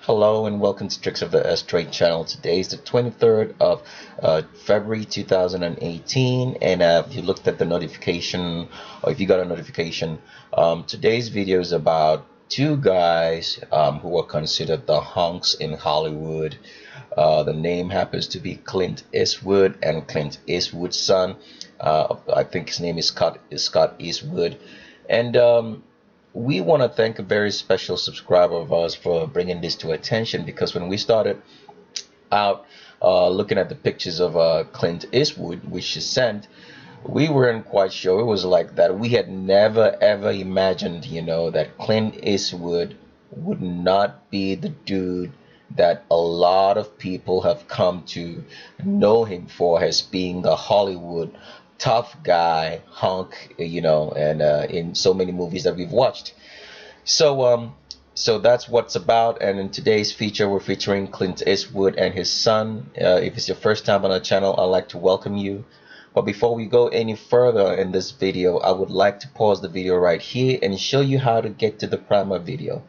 Hello and welcome to Tricks of the S-Trade channel. Today is the 23rd of February 2018, and if you looked at the notification, or if you got a notification, today's video is about two guys who are considered the hunks in Hollywood. The name happens to be Clint Eastwood and Clint Eastwood's son. I think his name is Scott Eastwood, and we want to thank a very special subscriber of ours for bringing this to attention, because when we started out looking at the pictures of Clint Eastwood, which she sent, we weren't quite sure. It was like that we had never ever imagined, that Clint Eastwood would not be the dude that a lot of people have come to know him for, as being the Hollywood tough guy hunk, and in so many movies that we've watched. So that's what's about. And in today's feature, we're featuring Clint Eastwood and his son. If it's your first time on our channel, I'd like to welcome you. But before we go any further in this video, I would like to pause the video right here and show you how to get to the primer video.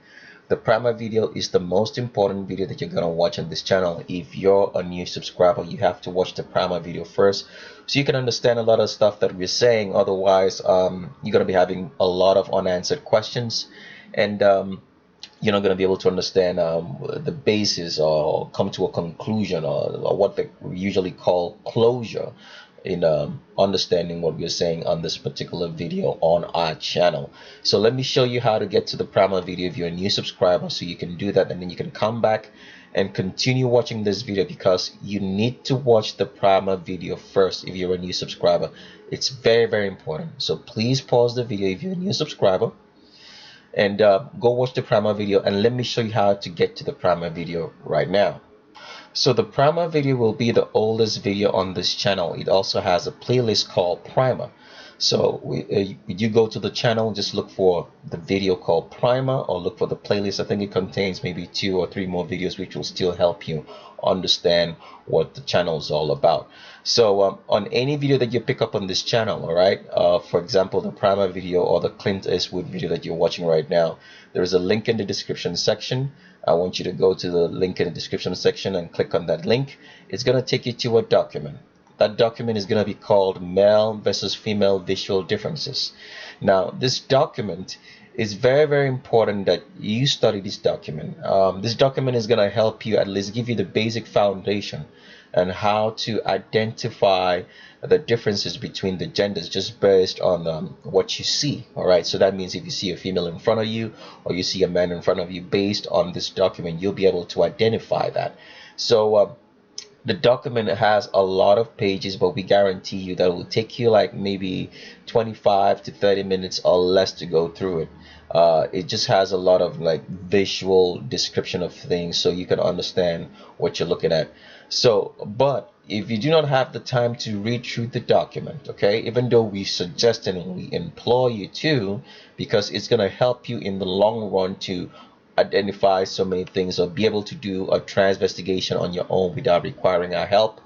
The primer video is the most important video that you're going to watch on this channel. If you're a new subscriber, you have to watch the primer video first so you can understand a lot of stuff that we're saying. Otherwise, you're going to be having a lot of unanswered questions, and you're not going to be able to understand the basis or come to a conclusion, or what they usually call closure in understanding what we're saying on this particular video on our channel. So let me show you how to get to the primer video if you're a new subscriber, so you can do that, and then you can come back and continue watching this video, because you need to watch the primer video first if you're a new subscriber. It's very, very important. So please pause the video if you're a new subscriber and go watch the primer video, and let me show you how to get to the primer video right now. So the primer video will be the oldest video on this channel. It also has a playlist called Primer. So you go to the channel, just look for the video called Primer, or look for the playlist. I think it contains maybe 2 or 3 more videos which will still help you understand what the channel is all about. So on any video that you pick up on this channel, all right, for example, the Primer video or the Clint Eastwood video that you're watching right now, there is a link in the description section. I want you to go to the link in the description section and click on that link. It's going to take you to a document. That document is going to be called Male versus Female Visual Differences. Now, this document is very, very important that you study this document. This document is going to help you, at least give you the basic foundation and how to identify the differences between the genders just based on what you see. All right, so that means if you see a female in front of you or you see a man in front of you, based on this document, you'll be able to identify that. So the document has a lot of pages, but we guarantee you that it will take you like maybe 25 to 30 minutes or less to go through it. It just has a lot of like visual description of things, so you can understand what you're looking at. So, but if you do not have the time to read through the document, okay, even though we suggest and we implore you to, because it's going to help you in the long run to identify so many things, or be able to do a transvestigation on your own without requiring our help,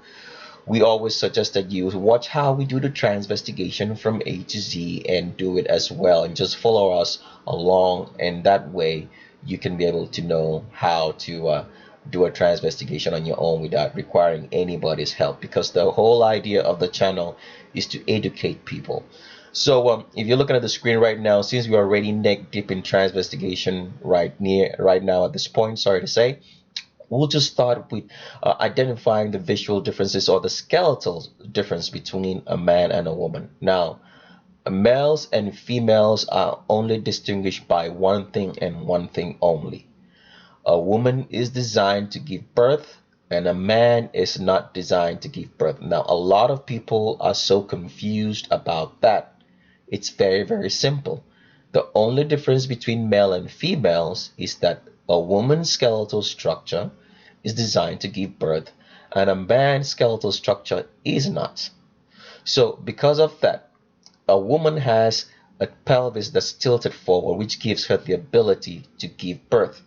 we always suggest that you watch how we do the transvestigation from A to Z and do it as well, and just follow us along, and that way you can be able to know how to do a transvestigation on your own without requiring anybody's help, because the whole idea of the channel is to educate people. So if you're looking at the screen right now, since we are already neck deep in transvestigation right now at this point, sorry to say, we'll just start with identifying the visual differences, or the skeletal difference between a man and a woman. Now, males and females are only distinguished by one thing and one thing only. A woman is designed to give birth, and a man is not designed to give birth. Now, a lot of people are so confused about that. It's very, very simple. The only difference between male and females is that a woman's skeletal structure is designed to give birth, and a man's skeletal structure is not. So because of that, a woman has a pelvis that's tilted forward, which gives her the ability to give birth.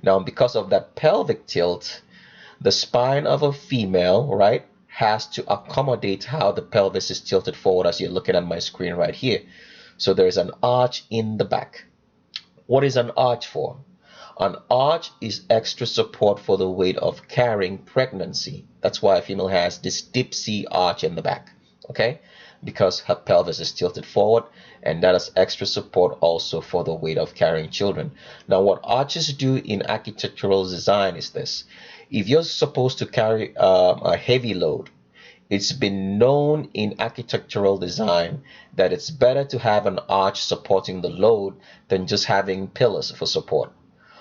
Now, because of that pelvic tilt, the spine of a female, right, has to accommodate how the pelvis is tilted forward, as you're looking at my screen right here. So there's an arch in the back. What is an arch for? An arch is extra support for the weight of carrying pregnancy. That's why a female has this deep C arch in the back, okay? Because her pelvis is tilted forward, and that is extra support also for the weight of carrying children. Now, what arches do in architectural design is this. If you're supposed to carry a heavy load, it's been known in architectural design that it's better to have an arch supporting the load than just having pillars for support.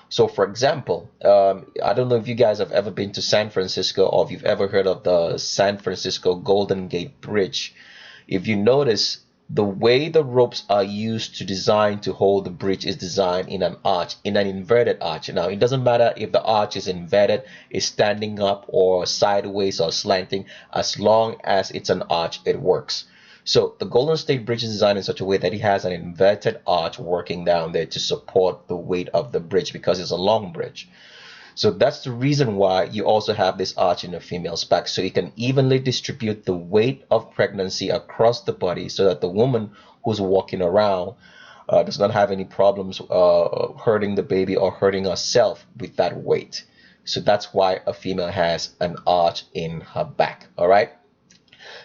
So, for example, I don't know if you guys have ever been to San Francisco or if you've ever heard of the San Francisco Golden Gate Bridge. If you notice, the way the ropes are used to design to hold the bridge is designed in an arch, in an inverted arch. Now, it doesn't matter if the arch is inverted, is standing up or sideways or slanting, as long as it's an arch, it works. So the Golden State Bridge is designed in such a way that it has an inverted arch working down there to support the weight of the bridge because it's a long bridge. So that's the reason why you also have this arch in the female's back, so you can evenly distribute the weight of pregnancy across the body so that the woman who's walking around does not have any problems hurting the baby or hurting herself with that weight. So that's why a female has an arch in her back. All right.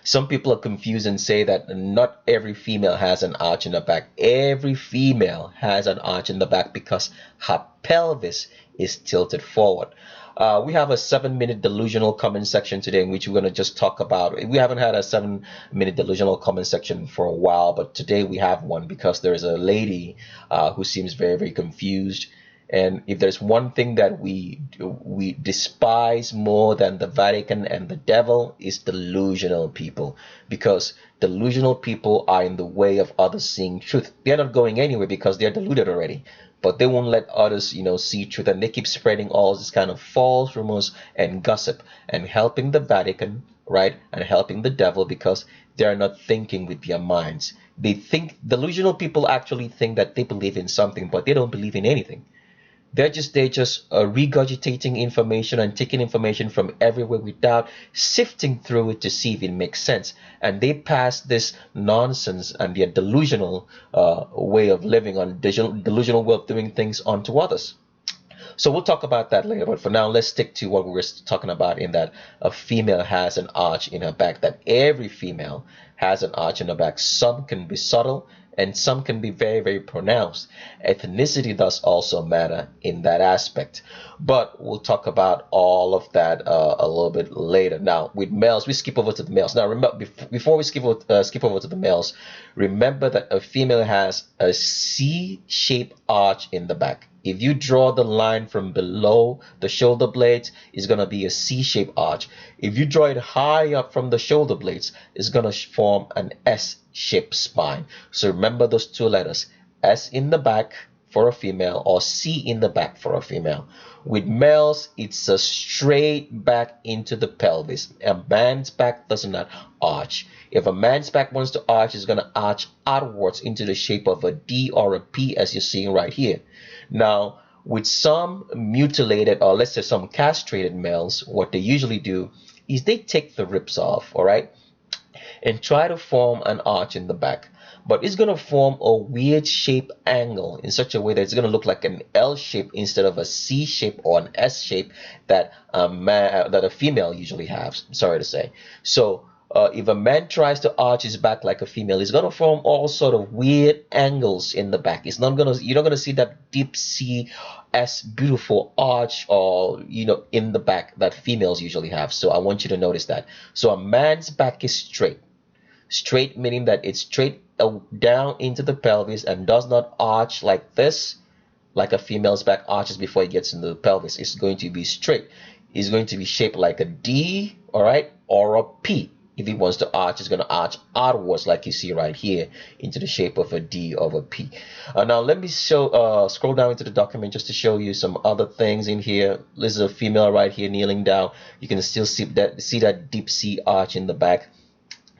Some people are confused and say that not every female has an arch in the back. Every female has an arch in the back because her pelvis is tilted forward. We have a 7-minute delusional comment section today in which we're going to just talk about. We haven't had a 7-minute delusional comment section for a while, but today we have one because there is a lady who seems very, very confused. And if there's one thing that we despise more than the Vatican and the devil, is delusional people, because delusional people are in the way of others seeing truth. They're not going anywhere because they're deluded already, but they won't let others, see truth, and they keep spreading all this kind of false rumors and gossip and helping the Vatican, right, and helping the devil because they are not thinking with their minds. They think delusional people actually think that they believe in something, but they don't believe in anything. They're just regurgitating information and taking information from everywhere without sifting through it to see if it makes sense. And they pass this nonsense and their delusional way of living, on delusional way of doing things onto others. So we'll talk about that later, but for now, let's stick to what we were talking about, in that a female has an arch in her back, that every female has an arch in her back. Some can be subtle and some can be very, very pronounced. Ethnicity does also matter in that aspect, but we'll talk about all of that a little bit later. Now, with males, we skip over to the males. Now, remember, before we skip over to the males, remember that a female has a C-shaped arch in the back. If you draw the line from below the shoulder blades, it's going to be a C-shaped arch. If you draw it high up from the shoulder blades, it's going to form an S-shaped spine. So remember those two letters, S in the back for a female or C in the back for a female. With males, it's a straight back into the pelvis. A man's back does not arch. If a man's back wants to arch, it's going to arch outwards into the shape of a D or a P, as you're seeing right here. Now, with some mutilated, or let's say some castrated males, what they usually do is they take the ribs off, all right, and try to form an arch in the back. But it's going to form a weird shape angle in such a way that it's going to look like an L shape instead of a C shape or an S shape that a female usually has, sorry to say. So if a man tries to arch his back like a female, he's going to form all sort of weird angles in the back. You're not going to see that deep C S beautiful arch or in the back that females usually have. So I want you to notice that. So a man's back is straight meaning that it's straight down into the pelvis and does not arch like this, like a female's back arches before it gets into the pelvis. It's going to be straight. It's going to be shaped like a D, all right, or a P. If it wants to arch, it's going to arch outwards like you see right here into the shape of a D or a P. Now let me scroll down into the document just to show you some other things in here. This is a female right here kneeling down. You can still see that deep C arch in the back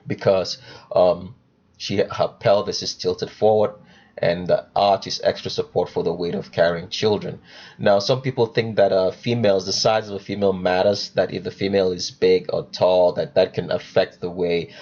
because her pelvis is tilted forward, and the arch is extra support for the weight of carrying children. Now, some people think that the size of a female matters, that if the female is big or tall, that can affect the way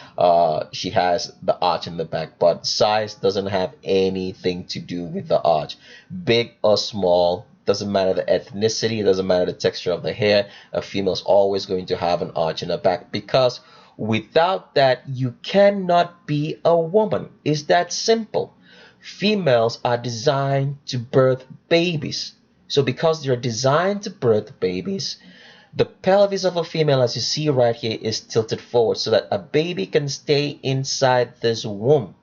she has the arch in the back. But size doesn't have anything to do with the arch. Big or small, Doesn't matter the ethnicity, it doesn't matter the texture of the hair, a female's always going to have an arch in her back, because without that you cannot be a woman. It's that simple. Females are designed to birth babies. So because they're designed to birth babies, the pelvis of a female, as you see right here, is tilted forward so that a baby can stay inside this womb,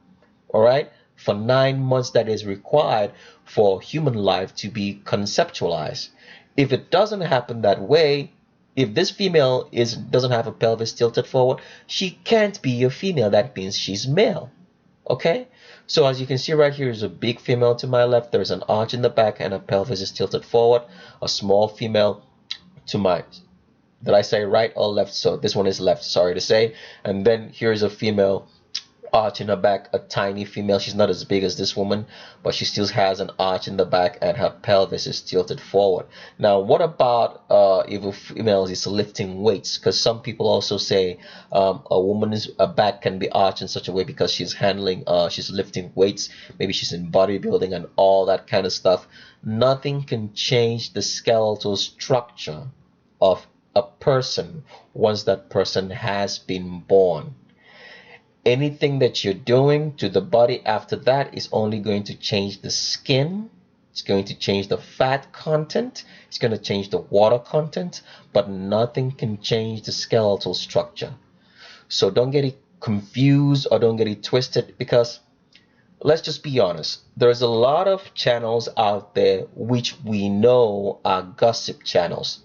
all right, for 9 months that is required for human life to be conceptualized. If it doesn't happen that way, if this female doesn't have a pelvis tilted forward, she can't be a female. That means she's male. Okay, so as you can see right here is a big female to my left. There's an arch in the back and a pelvis is tilted forward. A small female to my, did I say right or left? So this one is left, sorry to say. And then here's a female arch in her back, a tiny female. She's not as big as this woman, but she still has an arch in the back and her pelvis is tilted forward. Now what about if a female is lifting weights? Because some people also say a woman's back can be arched in such a way because she's handling she's lifting weights, maybe she's in bodybuilding and all that kind of stuff. Nothing can change the skeletal structure of a person once that person has been born. Anything that you're doing to the body after that is only going to change the skin, it's going to change the fat content, it's going to change the water content, but nothing can change the skeletal structure. So don't get it confused or don't get it twisted, because let's just be honest, there's a lot of channels out there which we know are gossip channels.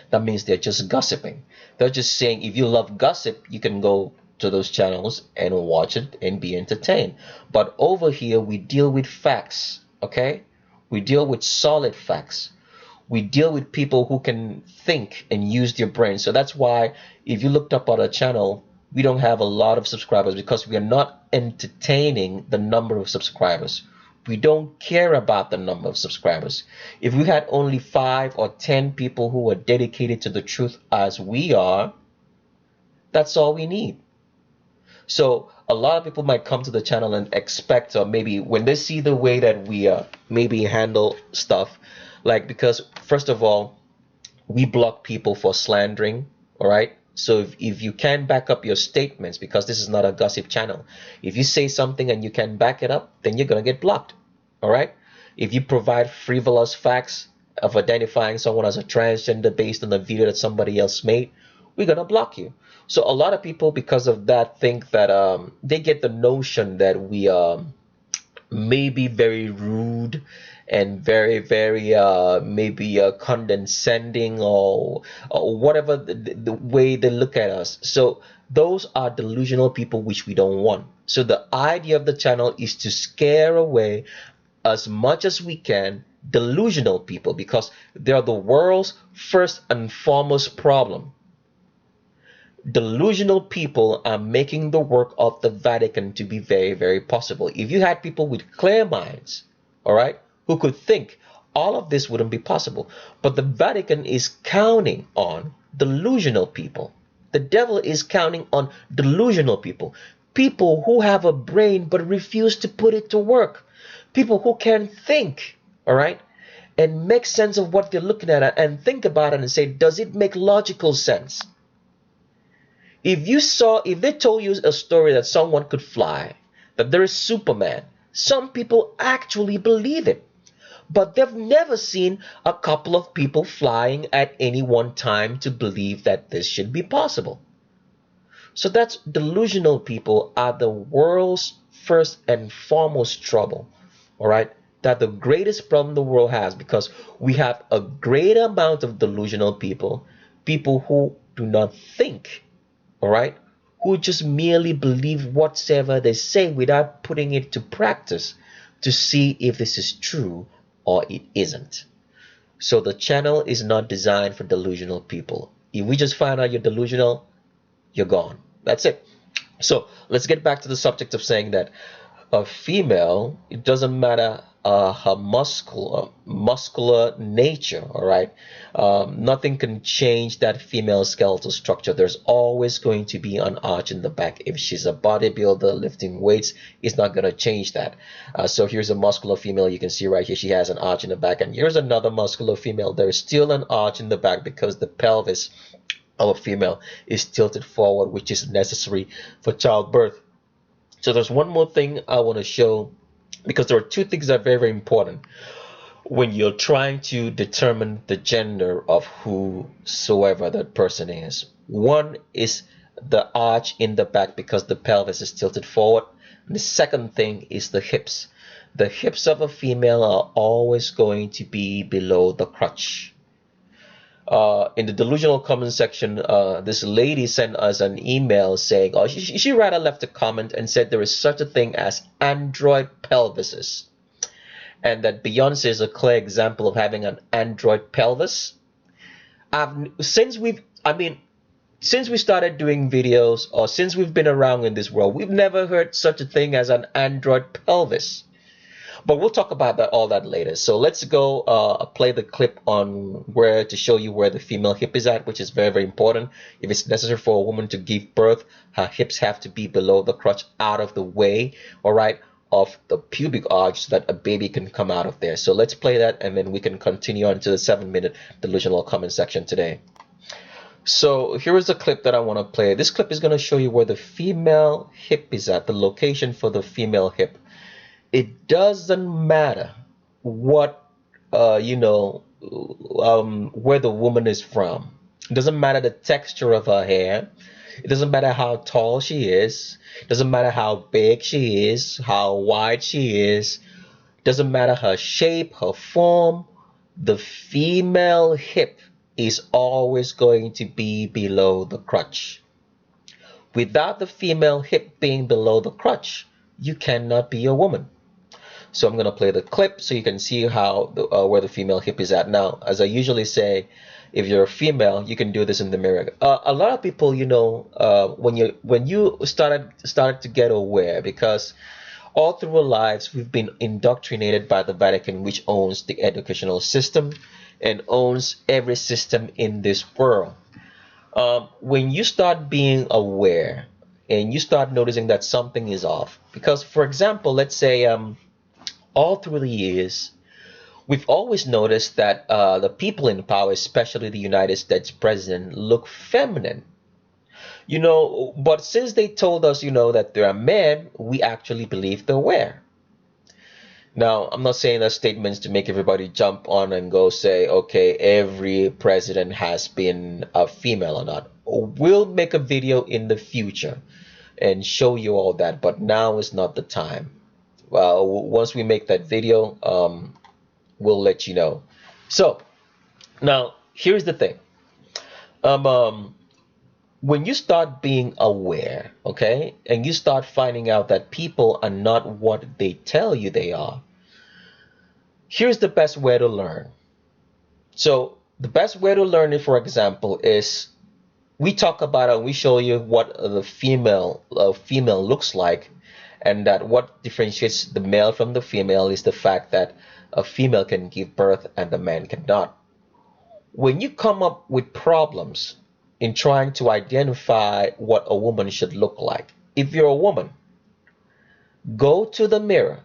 That means they're just gossiping. They're just saying if you love gossip, you can go to those channels and watch it and be entertained. But over here we deal with facts, okay? We deal with solid facts. We deal with people who can think and use their brain. So that's why if you looked up on our channel, we don't have a lot of subscribers, because we are not entertaining the number of subscribers. We don't care about the number of subscribers. If we had only 5 or 10 people who are dedicated to the truth as we are, that's all we need. So a lot of people might come to the channel and expect, or maybe when they see the way that we maybe handle stuff, like, because first of all, we block people for slandering, all right? So if you can back up your statements, because this is not a gossip channel, if you say something and you can back it up, then you're gonna get blocked, all right? If you provide frivolous facts of identifying someone as a transgender based on the video that somebody else made, we're gonna block you. So a lot of people, because of that, think that they get the notion that we may be very rude and very maybe condescending, or whatever the way they look at us. So those are delusional people, which we don't want. So the idea of the channel is to scare away as much as we can delusional people, because they are the world's first and foremost problem. Delusional people are making the work of the Vatican to be very possible. If you had people with clear minds, all right, who could think, all of this wouldn't be possible. But the Vatican is counting on delusional people. The devil is counting on delusional people. People who have a brain but refuse to put it to work. People who can think, all right, and make sense of what they're looking at and think about it and say, does it make logical sense? If they told you a story that someone could fly, that there is Superman, some people actually believe it. But they've never seen a couple of people flying at any one time to believe that this should be possible. So that's delusional people are the world's first and foremost trouble, all right? That the greatest problem the world has, because we have a great amount of delusional people, people who do not think, all right, who just merely believe whatever they say without putting it to practice to see if this is true or it isn't. So the channel is not designed for delusional people. If we just find out you're delusional, you're gone. That's it. So let's get back to the subject of saying that a female, it doesn't matter her muscular nature. All right, nothing can change that female skeletal structure. There's always going to be an arch in the back. If she's a bodybuilder lifting weights, it's not going to change that. So here's a muscular female. You can see right here she has an arch in the back, and here's another muscular female. There's still an arch in the back because the pelvis of a female is tilted forward, which is necessary for childbirth. So there's one more thing I want to show, because there are two things that are very, very important when you're trying to determine the gender of whosoever that person is. One is the arch in the back because the pelvis is tilted forward. And the second thing is the hips. The hips of a female are always going to be below the crotch. In the delusional comment section, this lady sent us an email saying, or she rather left a comment and said there is such a thing as android pelvises, and that Beyonce is a clear example of having an android pelvis. Since we started doing videos, or since we've been around in this world, we've never heard such a thing as an android pelvis. But we'll talk about all that later. So let's go play the clip on where to show you where the female hip is at, which is very, very important. If it's necessary for a woman to give birth, her hips have to be below the crotch, out of the way, all right, of the pubic arch, so that a baby can come out of there. So let's play that, and then we can continue on to the 7-minute delusional comment section today. So here is the clip that I want to play. This clip is going to show you where the female hip is at, the location for the female hip. It doesn't matter what where the woman is from. It doesn't matter the texture of her hair. It doesn't matter how tall she is. It doesn't matter how big she is, how wide she is. It doesn't matter her shape, her form. The female hip is always going to be below the crotch. Without the female hip being below the crotch, you cannot be a woman. So I'm going to play the clip so you can see how where the female hip is at. Now, as I usually say, if you're a female, you can do this in the mirror. A lot of people, when you started to get aware, because all through our lives we've been indoctrinated by the Vatican, which owns the educational system and owns every system in this world. When you start being aware and you start noticing that something is off, because, for example, let's say all through the years, we've always noticed that the people in power, especially the United States president, look feminine. But since they told us, that they're men, we actually believe they were. Now, I'm not saying that statements to make everybody jump on and go say, okay, every president has been a female or not. We'll make a video in the future and show you all that, but now is not the time. Well, once we make that video, we'll let you know. So now here's the thing. When you start being aware, okay, and you start finding out that people are not what they tell you they are, here's the best way to learn. So the best way to learn it, for example, is we talk about it and we show you what the female looks like, and that what differentiates the male from the female is the fact that a female can give birth and a man cannot. When you come up with problems in trying to identify what a woman should look like, if you're a woman, go to the mirror,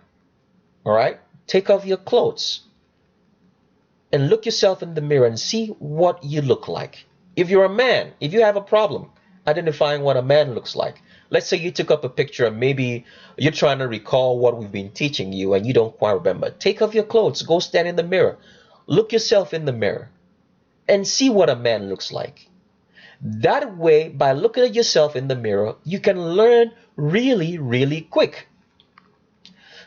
all right? Take off your clothes and look yourself in the mirror and see what you look like. If you're a man, if you have a problem identifying what a man looks like, let's say you took up a picture and maybe you're trying to recall what we've been teaching you and you don't quite remember. Take off your clothes, go stand in the mirror, look yourself in the mirror and see what a man looks like. That way, by looking at yourself in the mirror, you can learn really, really quick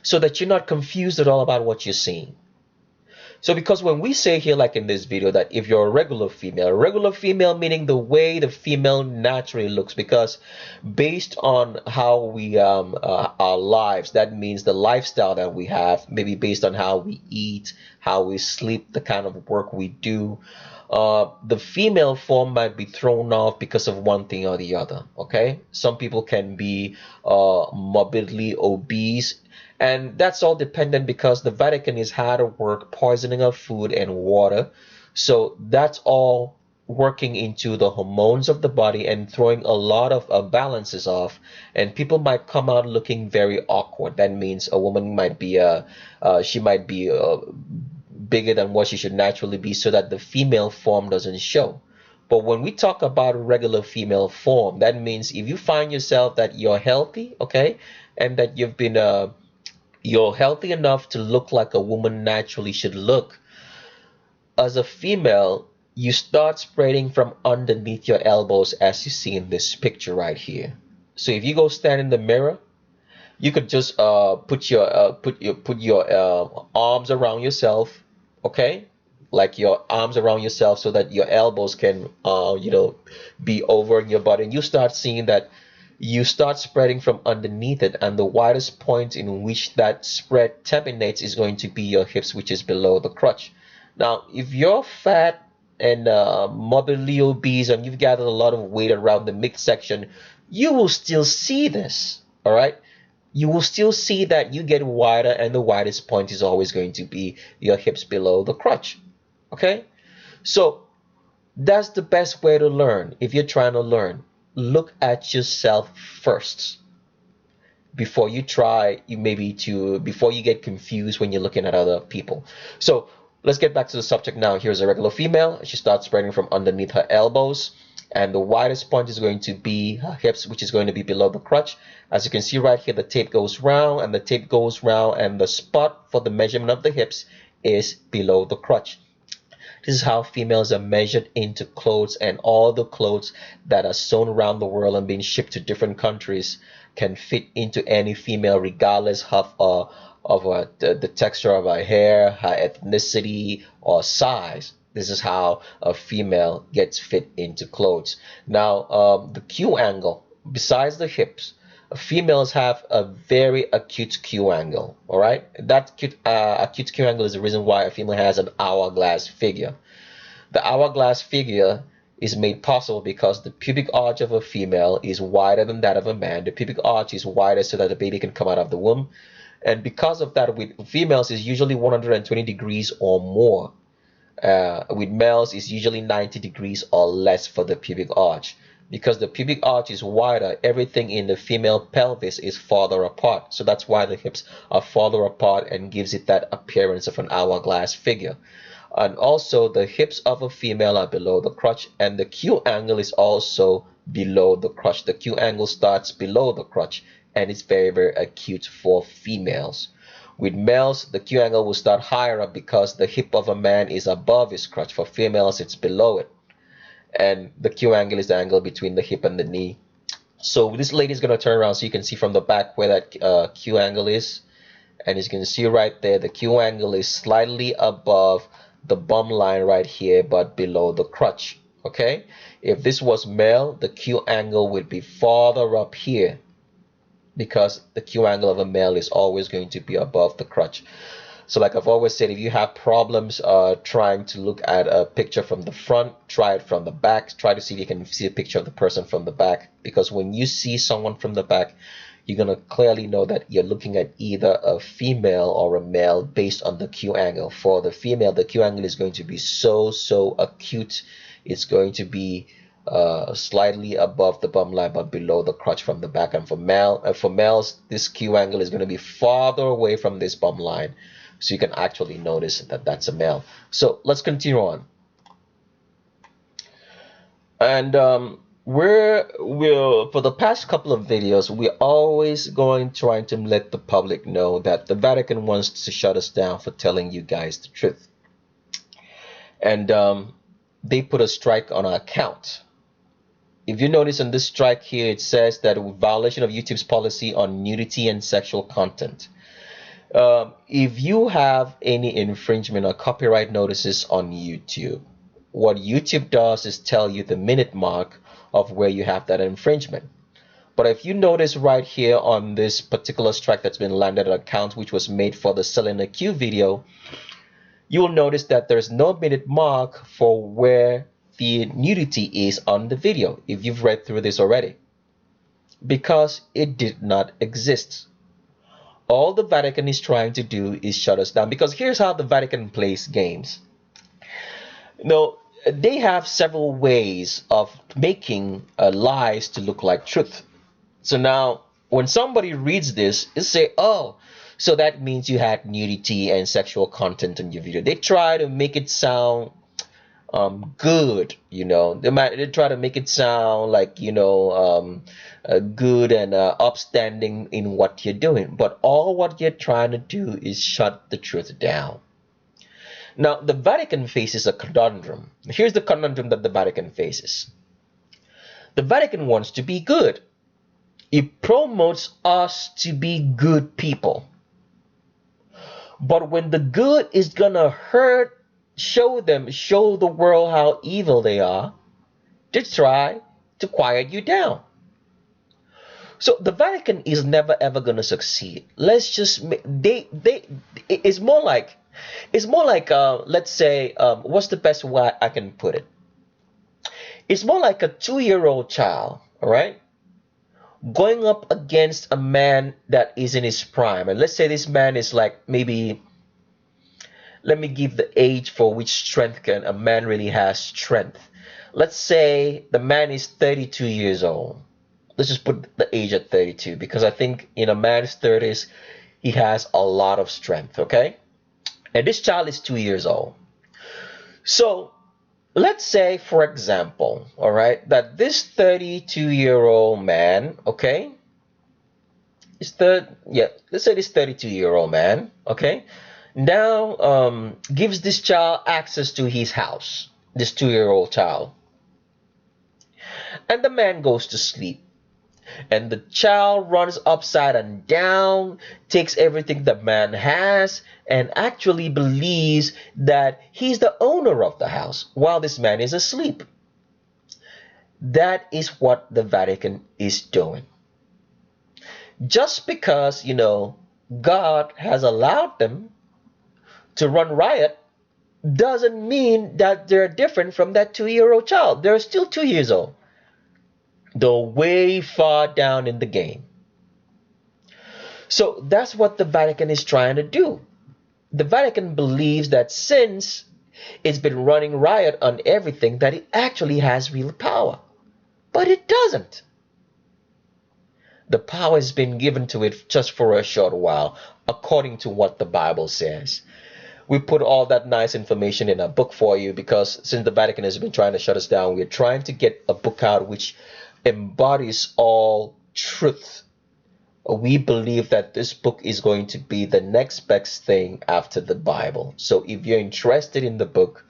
so that you're not confused at all about what you're seeing. So because when we say here, like in this video, that if you're a regular female meaning the way the female naturally looks, because based on how we our lives, that means the lifestyle that we have, maybe based on how we eat, how we sleep, the kind of work we do, The female form might be thrown off because of one thing or the other. Okay, some people can be morbidly obese, and that's all dependent because the Vatican is hard at work poisoning our food and water. So that's all working into the hormones of the body and throwing a lot of balances off, and people might come out looking very awkward. That means a woman might be she might be bigger than what she should naturally be, so that the female form doesn't show. But when we talk about regular female form, that means if you find yourself that you're healthy, okay, and that you're healthy enough to look like a woman naturally should look, as a female, you start spreading from underneath your elbows, as you see in this picture right here. So if you go stand in the mirror, you could just put your arms around yourself, okay, like your arms around yourself, so that your elbows can be over in your body, and you start seeing that you start spreading from underneath it, and the widest point in which that spread terminates is going to be your hips, which is below the crotch. Now if you're fat and morbidly obese and you've gathered a lot of weight around the midsection, you will still see this. All right, you will still see that you get wider, and the widest point is always going to be your hips below the crotch. Okay, so that's the best way to learn. If you're trying to learn, look at yourself first before you try, before you get confused when you're looking at other people. So let's get back to the subject now. Here's a regular female. She starts spreading from underneath her elbows, and the widest point is going to be her hips, which is going to be below the crotch. As you can see right here, the tape goes round, and the tape goes round, and the spot for the measurement of the hips is below the crotch. This is how females are measured into clothes, and all the clothes that are sewn around the world and being shipped to different countries can fit into any female, regardless of the texture of her hair, her ethnicity, or size. This is how a female gets fit into clothes. Now, the Q angle, besides the hips, females have a very acute Q angle. All right, that acute Q angle is the reason why a female has an hourglass figure. The hourglass figure is made possible because the pubic arch of a female is wider than that of a man. The pubic arch is wider so that the baby can come out of the womb, and because of that, with females is usually 120 degrees or more. With males is usually 90 degrees or less for the pubic arch. Because the pubic arch is wider, everything in the female pelvis is farther apart. So that's why the hips are farther apart and gives it that appearance of an hourglass figure. And also the hips of a female are below the crotch, and the Q angle is also below the crotch. The Q angle starts below the crotch, and it's very, very acute for females. With males, the Q angle will start higher up because the hip of a man is above his crotch. For females, it's below it. And the Q angle is the angle between the hip and the knee. So this lady is going to turn around so you can see from the back where that Q angle is. And as you can see right there, the Q angle is slightly above the bum line right here, but below the crotch. Okay? If this was male, the Q angle would be farther up here, because the Q angle of a male is always going to be above the crotch. So like I've always said, if you have problems trying to look at a picture from the front, try it from the back. Try to see if you can see a picture of the person from the back, because when you see someone from the back, you're going to clearly know that you're looking at either a female or a male based on the Q angle. For the female, the Q angle is going to be so acute. It's going to be slightly above the bum line but below the crotch from the back. And for males, this Q angle is going to be farther away from this bum line, so you can actually notice that that's a male. So let's continue on. And for the past couple of videos, we're always trying to let the public know that the Vatican wants to shut us down for telling you guys the truth. And they put a strike on our account. If you notice on this strike here, it says that with violation of YouTube's policy on nudity and sexual content. If you have any infringement or copyright notices on YouTube, what YouTube does is tell you the minute mark of where you have that infringement. But if you notice right here on this particular strike that's been landed on account, which was made for the Selena Q video, you will notice that there's no minute mark for where the nudity is on the video, if you've read through this already, because it did not exist. All the Vatican is trying to do is shut us down, because here's how the Vatican plays games. No, they have several ways of making lies to look like truth. So now, when somebody reads this, it say, "Oh, so that means you had nudity and sexual content in your video." They try to make it sound good, They try to make it sound like good and upstanding in what you're doing. But all what you're trying to do is shut the truth down. Now, the Vatican faces a conundrum. Here's the conundrum that the Vatican faces. The Vatican wants to be good. It promotes us to be good people. But when the good is gonna hurt, show the world how evil they are, they try to quiet you down. So the Vatican is never ever gonna succeed. Let's just it's more like let's say, what's the best way I can put it? It's more like a 2-year-old child, all right, going up against a man that is in his prime. And let's say this man is like, maybe, let me give the age for which strength can a man really has strength. Let's say the man is 32 years old. Let's just put the age at 32, because I think in a man's 30s he has a lot of strength, okay? And this child is 2 years old. So let's say, for example, all right, that this 32-year-old man, okay, let's say this 32-year-old man, okay, now gives this child access to his house, this 2-year-old child. And the man goes to sleep. And the child runs upside and down, takes everything the man has, and actually believes that he's the owner of the house while this man is asleep. That is what the Vatican is doing. Just because, God has allowed them to run riot doesn't mean that they're different from that 2-year-old child. They're still 2 years old, though way far down in the game. So that's what the Vatican is trying to do. The Vatican believes that since it's been running riot on everything, that it actually has real power. But it doesn't. The power has been given to it just for a short while, according to what the Bible says. We put all that nice information in a book for you, because since the Vatican has been trying to shut us down, we're trying to get a book out which embodies all truth. We believe that this book is going to be the next best thing after the Bible. So if you're interested in the book,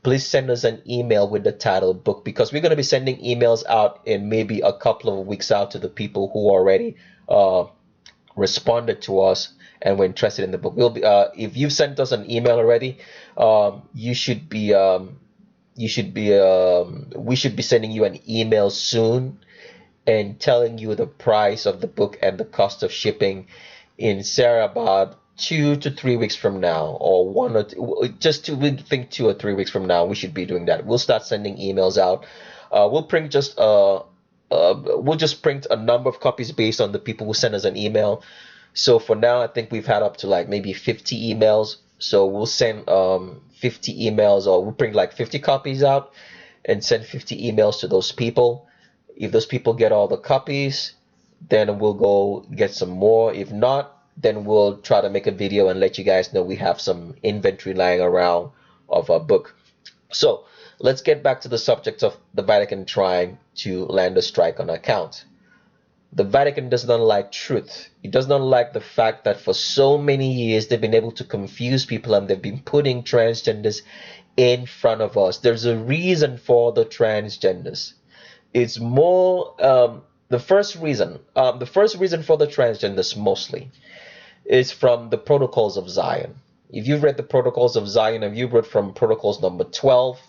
please send us an email with the title book, because we're going to be sending emails out in maybe a couple of weeks out to the people who already responded to us and were interested in the book. We'll be, if you've sent us an email already, we should be sending you an email soon and telling you the price of the book and the cost of shipping in about 2 to 3 weeks from now, or 1 or 2, just to, we think 2 or 3 weeks from now we should be doing that. We'll start sending emails out. We'll just print a number of copies based on the people who send us an email. So for now, I think we've had up to like maybe 50 emails. So we'll send 50 emails, or we'll print like 50 copies out and send 50 emails to those people. If those people get all the copies, then we'll go get some more. If not, then we'll try to make a video and let you guys know we have some inventory lying around of a book. So let's get back to the subject of the Vatican trying to land a strike on our account. The Vatican does not like truth. It does not like the fact that for so many years they've been able to confuse people, and they've been putting transgenders in front of us. There's a reason for the transgenders. It's more the first reason for the transgenders mostly is from the Protocols of Zion. If you've read the Protocols of Zion, if you've read from Protocols number 12,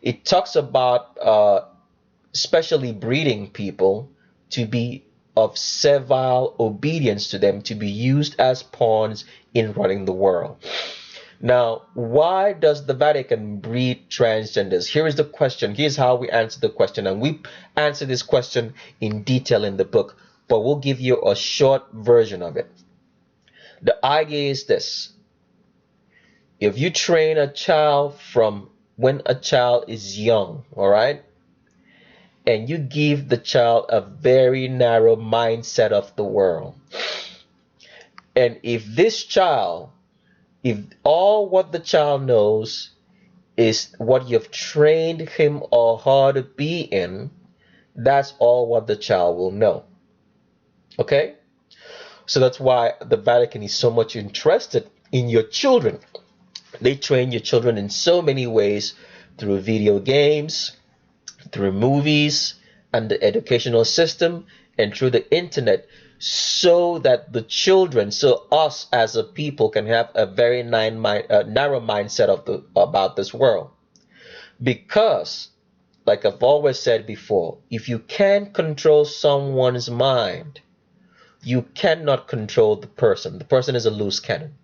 it talks about specially breeding people to be of servile obedience to them, to be used as pawns in running the world. Now, why does the Vatican breed transgenders? Here is the question. Here's how we answer the question. And we answer this question in detail in the book, but we'll give you a short version of it. The idea is this. If you train a child from when a child is young, all right, and you give the child a very narrow mindset of the world, and if all what the child knows is what you've trained him or her to be in, that's all what the child will know. Okay? So that's why the Vatican is so much interested in your children. They train your children in so many ways, through video games, through movies, and the educational system, and through the internet, so that the children, so us as a people, can have a very narrow mindset about this world. Because, like I've always said before, if you can't control someone's mind, you cannot control the person. The person is a loose cannon.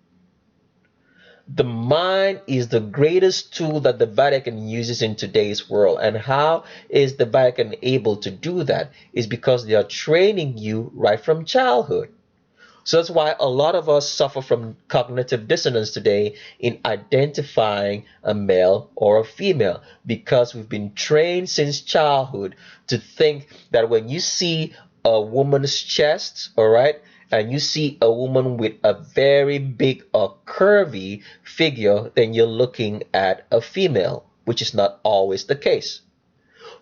The mind is the greatest tool that the Vatican uses in today's world. And how is the Vatican able to do that? Is because they are training you right from childhood. So that's why a lot of us suffer from cognitive dissonance today in identifying a male or a female, because we've been trained since childhood to think that when you see a woman's chest, all right, and you see a woman with a very big or curvy figure, then you're looking at a female, which is not always the case.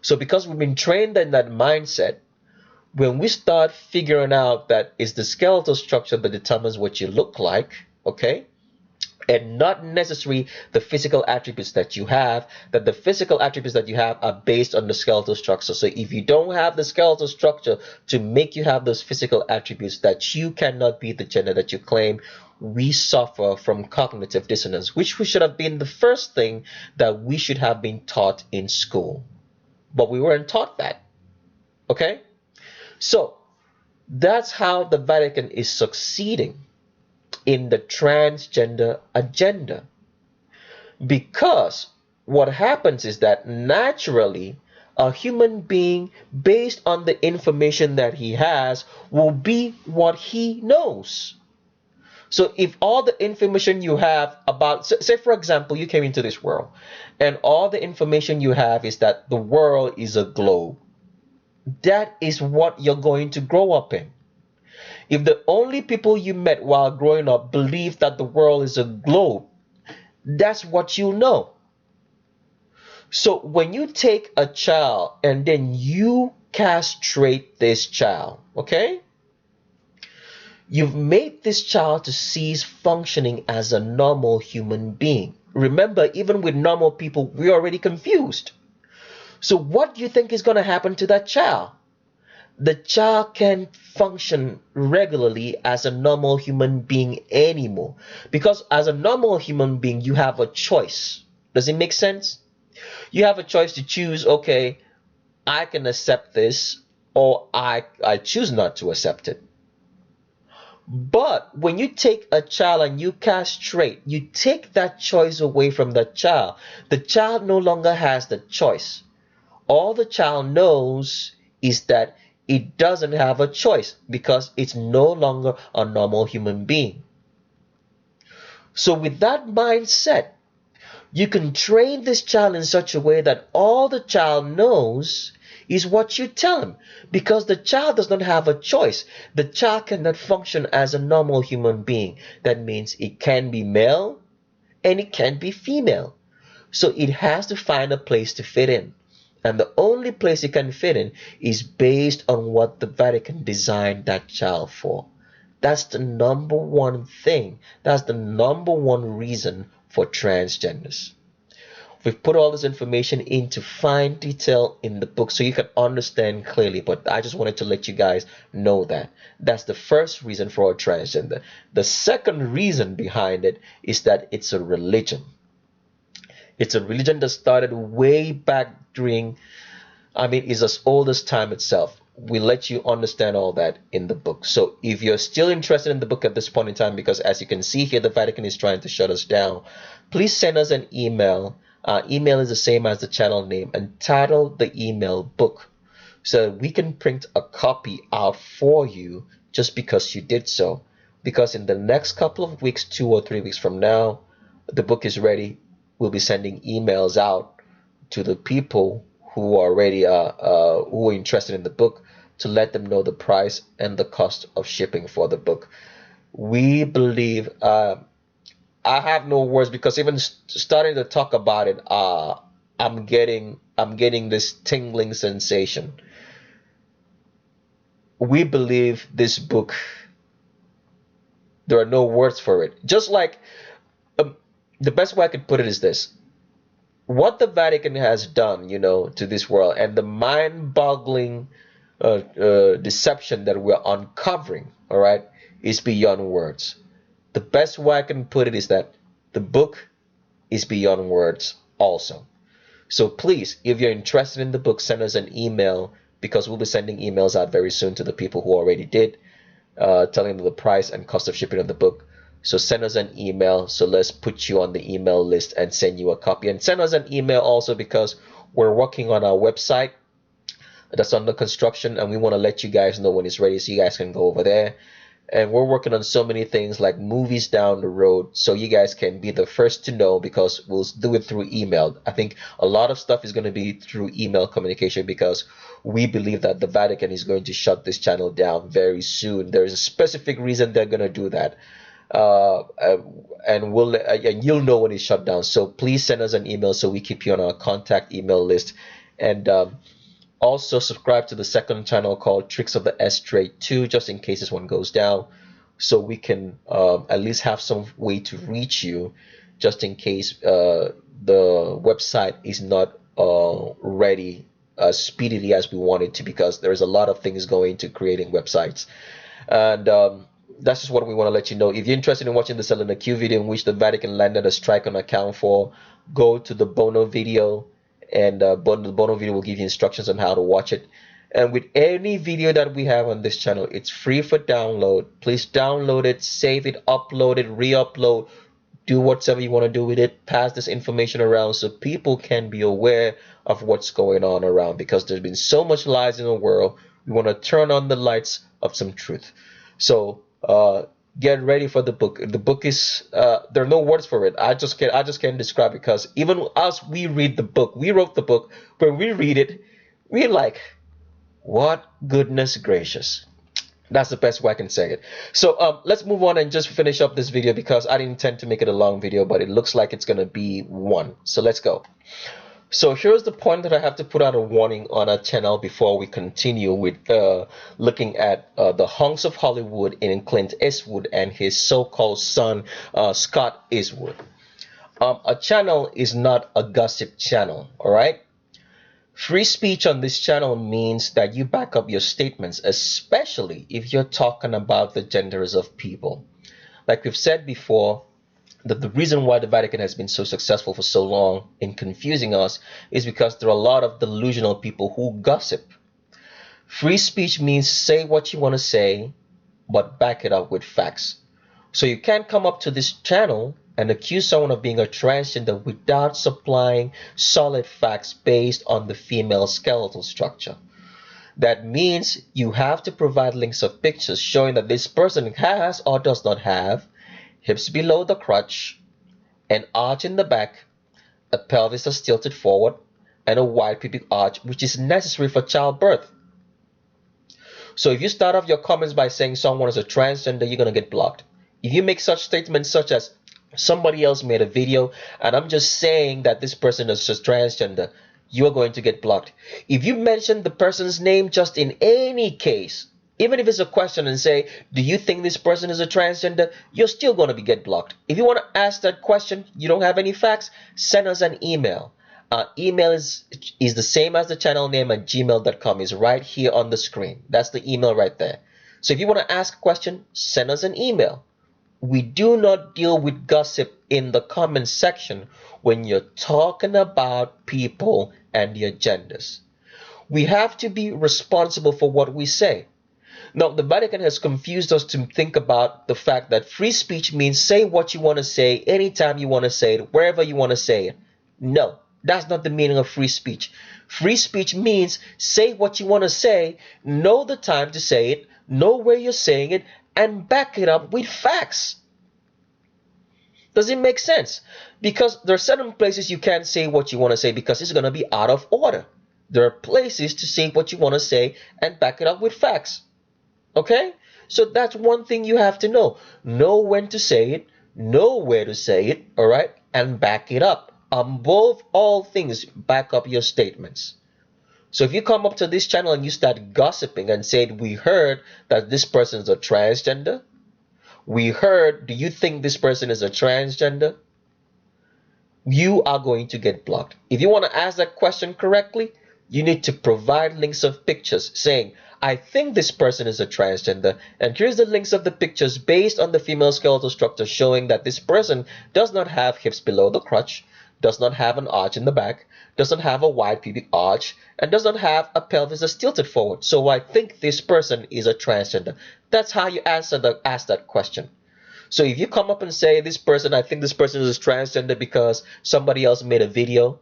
So because we've been trained in that mindset, when we start figuring out that it's the skeletal structure that determines what you look like, okay, and not necessarily the physical attributes that you have, that the physical attributes that you have are based on the skeletal structure. So if you don't have the skeletal structure to make you have those physical attributes, that you cannot be the gender that you claim, we suffer from cognitive dissonance, which should have been the first thing that we should have been taught in school. But we weren't taught that, okay? So that's how the Vatican is succeeding in the transgender agenda. Because what happens is that naturally a human being, based on the information that he has, will be what he knows. So if all the information you have about, say for example, you came into this world and all the information you have is that the world is a globe, that is what you're going to grow up in. If the only people you met while growing up believe that the world is a globe, that's what you know. So when you take a child and then you castrate this child, okay? You've made this child to cease functioning as a normal human being. Remember, even with normal people, we're already confused. So what do you think is going to happen to that child? The child can't function regularly as a normal human being anymore. Because as a normal human being, you have a choice. Does it make sense? You have a choice to choose, okay, I can accept this, or I choose not to accept it. But when you take a child and you castrate, you take that choice away from the child. The child no longer has the choice. All the child knows is that it doesn't have a choice because it's no longer a normal human being. So with that mindset, you can train this child in such a way that all the child knows is what you tell him, because the child does not have a choice. The child cannot function as a normal human being. That means it can be male and it can be female. So it has to find a place to fit in. And the only place it can fit in is based on what the Vatican designed that child for. That's the number one thing. That's the number one reason for transgenders. We've put all this information into fine detail in the book so you can understand clearly, but I just wanted to let you guys know that. That's the first reason for a transgender. The second reason behind it is that it's a religion. It's a religion that started way back during, it's as old as time itself. we let you understand all that in the book. So if you're still interested in the book at this point in time, because as you can see here, the Vatican is trying to shut us down, please send us an email. Email is the same as the channel name, and title the email book, so that we can print a copy out for you just because you did so. Because in the next couple of weeks, 2 or 3 weeks from now, the book is ready. We'll be sending emails out to the people who are already who are interested in the book, to let them know the price and the cost of shipping for the book. We believe, I have no words, because even starting to talk about it, I'm getting this tingling sensation. We believe this book, there are no words for it. Just like, um, the best way I could put it is this: what the Vatican has done, to this world, and the mind-boggling deception that we're uncovering, all right, is beyond words. The best way I can put it is that the book is beyond words also. So please, if you're interested in the book, send us an email, because we'll be sending emails out very soon to the people who already did, telling them the price and cost of shipping of the book. So send us an email. So let's put you on the email list and send you a copy. And send us an email also, because we're working on our website that's under construction, and we want to let you guys know when it's ready, so you guys can go over there. And we're working on so many things like movies down the road, so you guys can be the first to know, because we'll do it through email. I think a lot of stuff is going to be through email communication, because we believe that the Vatican is going to shut this channel down very soon. There's a specific reason they're going to do that. uh, uh, and you'll know when it's shut down. So please send us an email, so we keep you on our contact email list. And also subscribe to the second channel called Tricks of the S Trade 2, just in case this one goes down, so we can at least have some way to reach you, just in case the website is not ready as speedily as we want it to, because there's a lot of things going into creating websites. And that's just what we want to let you know. If you're interested in watching the Selena Q video, in which the Vatican landed a strike on account for, go to the Bono video, and the Bono video will give you instructions on how to watch it. And with any video that we have on this channel, it's free for download. Please download it, save it, upload it, re-upload, do whatever you want to do with it. Pass this information around so people can be aware of what's going on around, because there's been so much lies in the world. We want to turn on the lights of some truth. So get ready for the book. The book is there are no words for it. I just can't describe it, because even as we read the book, we wrote the book. When we read it, we're like, what goodness gracious. That's the best way I can say it. So let's move on and just finish up this video, because I didn't intend to make it a long video, but it looks like it's gonna be one. So let's go. So here's the point that I have to put out a warning on our channel before we continue with looking at the hunks of Hollywood in Clint Eastwood and his so-called son, Scott Eastwood. A channel is not a gossip channel, all right? Free speech on this channel means that you back up your statements, especially if you're talking about the genders of people. Like we've said before, that the reason why the Vatican has been so successful for so long in confusing us is because there are a lot of delusional people who gossip. Free speech means say what you want to say, but back it up with facts. So you can't come up to this channel and accuse someone of being a transgender without supplying solid facts based on the female skeletal structure. That means you have to provide links of pictures showing that this person has or does not have hips below the crotch, an arch in the back, a pelvis that's tilted forward, and a wide pubic arch, which is necessary for childbirth. So if you start off your comments by saying someone is a transgender, you're going to get blocked. If you make such statements such as, somebody else made a video and I'm just saying that this person is just transgender, you are going to get blocked. If you mention the person's name just in any case, even if it's a question, and say, do you think this person is a transgender, you're still going to get blocked. If you want to ask that question, you don't have any facts, send us an email. Email is the same as the channel name at gmail.com. is right here on the screen. That's the email right there. So if you want to ask a question, send us an email. We do not deal with gossip in the comment section when you're talking about people and their genders. We have to be responsible for what we say. Now, the Vatican has confused us to think about the fact that free speech means say what you want to say, anytime you want to say it, wherever you want to say it. No, that's not the meaning of free speech. Free speech means say what you want to say, know the time to say it, know where you're saying it, and back it up with facts. Does it make sense? Because there are certain places you can't say what you want to say because it's going to be out of order. There are places to say what you want to say and back it up with facts. Okay? So that's one thing you have to know. Know when to say it, know where to say it, all right? And back it up. Above all things, back up your statements. So if you come up to this channel and you start gossiping and said, we heard that this person is a transgender, we heard, do you think this person is a transgender? You are going to get blocked. If you want to ask that question correctly, you need to provide links of pictures saying, I think this person is a transgender, and here's the links of the pictures based on the female skeletal structure showing that this person does not have hips below the crotch, does not have an arch in the back, doesn't have a wide pubic arch, and does not have a pelvis that's tilted forward. So I think this person is a transgender. That's how you ask that question. So if you come up and say this person, I think this person is transgender because somebody else made a video,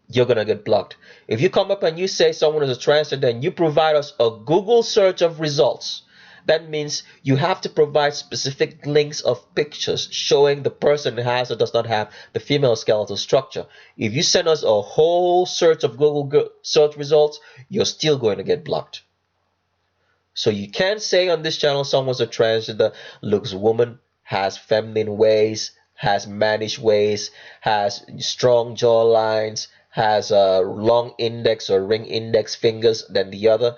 you're gonna get blocked. If you come up and you say someone is a transgender and you provide us a Google search of results, that means you have to provide specific links of pictures showing the person has or does not have the female skeletal structure. If you send us a whole search of Google search results, you're still going to get blocked. So you can't say on this channel someone's a transgender, looks woman, has feminine ways, has mannish ways, has strong jaw lines, has a long index or ring index fingers than the other,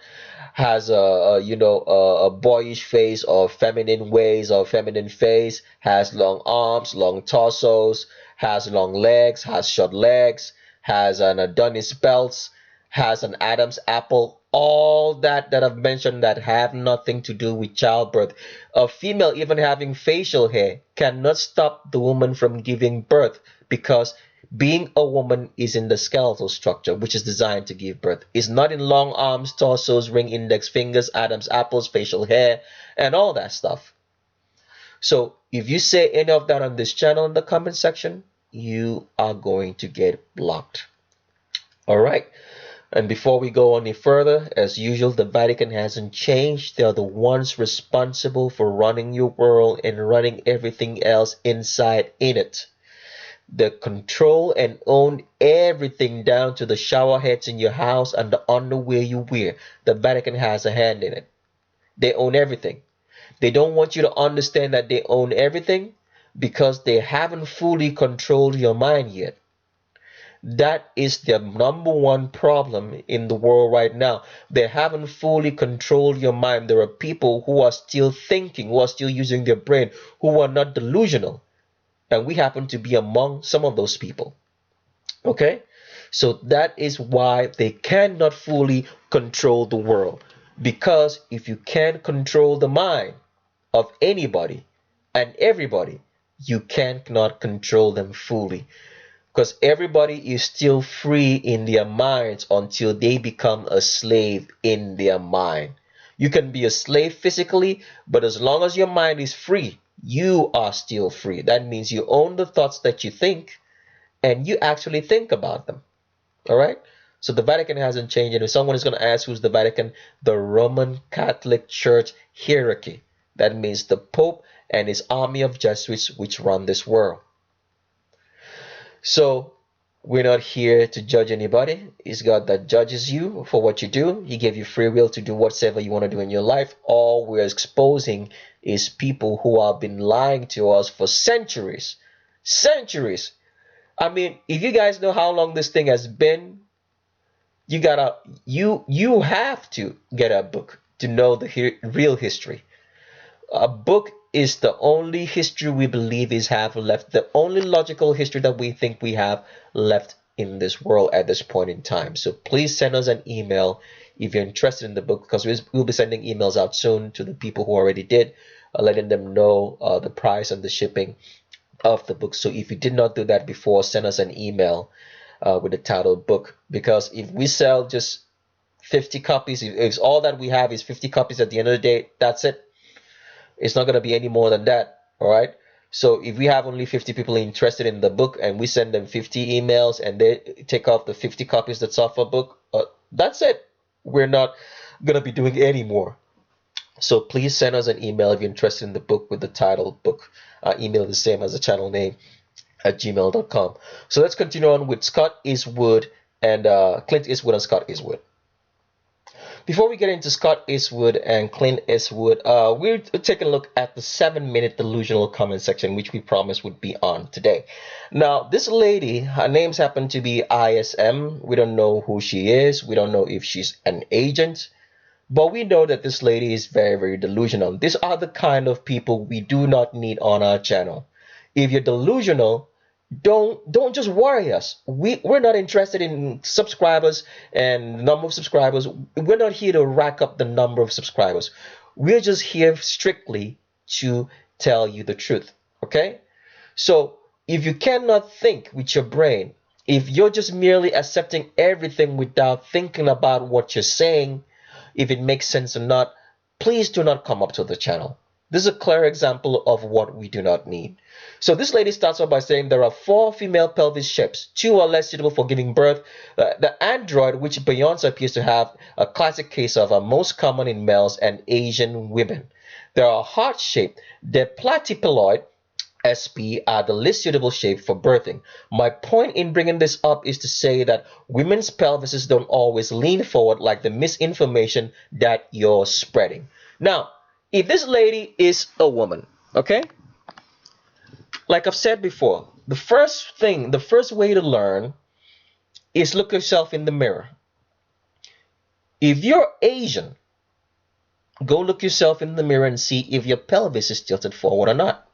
has a boyish face or feminine ways or feminine face, has long arms, long torsos, has long legs, has short legs, has an Adonis belt, has an Adam's apple, all that I've mentioned that have nothing to do with childbirth. A female even having facial hair cannot stop the woman from giving birth because being a woman is in the skeletal structure, which is designed to give birth. It's not in long arms, torsos, ring index fingers, Adam's apples, facial hair, and all that stuff. So if you say any of that on this channel in the comment section, you are going to get blocked. All right. And before we go any further, as usual, the Vatican hasn't changed. They are the ones responsible for running your world and running everything else inside in it. They control and own everything down to the shower heads in your house and the underwear you wear. The Vatican has a hand in it. They own everything. They don't want you to understand that they own everything because they haven't fully controlled your mind yet. That is their number one problem in the world right now. They haven't fully controlled your mind. There are people who are still thinking, who are still using their brain, who are not delusional. And we happen to be among some of those people. Okay? So that is why they cannot fully control the world. Because if you can't control the mind of anybody and everybody, you cannot control them fully. Because everybody is still free in their minds until they become a slave in their mind. You can be a slave physically, but as long as your mind is free, you are still free. That means you own the thoughts that you think and you actually think about them. All right? So the Vatican hasn't changed. And if someone is going to ask who's the Vatican, the Roman Catholic Church hierarchy. That means the Pope and his army of Jesuits which run this world. So we're not here to judge anybody. It's God that judges you for what you do. He gave you free will to do whatever you want to do in your life. All we're exposing is people who have been lying to us for centuries. Centuries. I mean, if you guys know how long this thing has been, you have to get a book to know the real history. A book is the only history we believe is have left, the only logical history that we think we have left in this world at this point in time. So please send us an email if you're interested in the book, because we'll be sending emails out soon to the people who already did, letting them know the price and the shipping of the book. So if you did not do that before, send us an email with the title book. Because if we sell just 50 copies, if all that we have is 50 copies at the end of the day, that's it. It's not going to be any more than that. All right. So if we have only 50 people interested in the book and we send them 50 emails and they take off the 50 copies that's off a book, that's it. We're not going to be doing any more. So please send us an email if you're interested in the book with the title book. Email the same as the channel name at gmail.com. So let's continue on with Scott Eastwood and Clint Eastwood and Scott Eastwood. Before we get into Scott Eastwood and Clint Eastwood, we're taking a look at the 7-minute delusional comment section, which we promised would be on today. Now, this lady, her names happen to be ISM. We don't know who she is. We don't know if she's an agent. But we know that this lady is very, very delusional. These are the kind of people we do not need on our channel. If you're delusional, don't just worry us. We're not interested in subscribers and the number of subscribers. We're not here to rack up the number of subscribers. We're just here strictly to tell you the truth. Okay? So if you cannot think with your brain, if you're just merely accepting everything without thinking about what you're saying, if it makes sense or not, please do not come up to the channel. This is a clear example of what we do not need. So this lady starts off by saying there are 4 female pelvis shapes. 2 are less suitable for giving birth. The android, which Beyonce appears to have, a classic case of, are most common in males and Asian women. There are heart-shaped. The platypeloid SP are the least suitable shape for birthing. My point in bringing this up is to say that women's pelvises don't always lean forward like the misinformation that you're spreading. Now, if this lady is a woman, okay? Like I've said before, the first way to learn is look yourself in the mirror. If you're Asian, go look yourself in the mirror and see if your pelvis is tilted forward or not.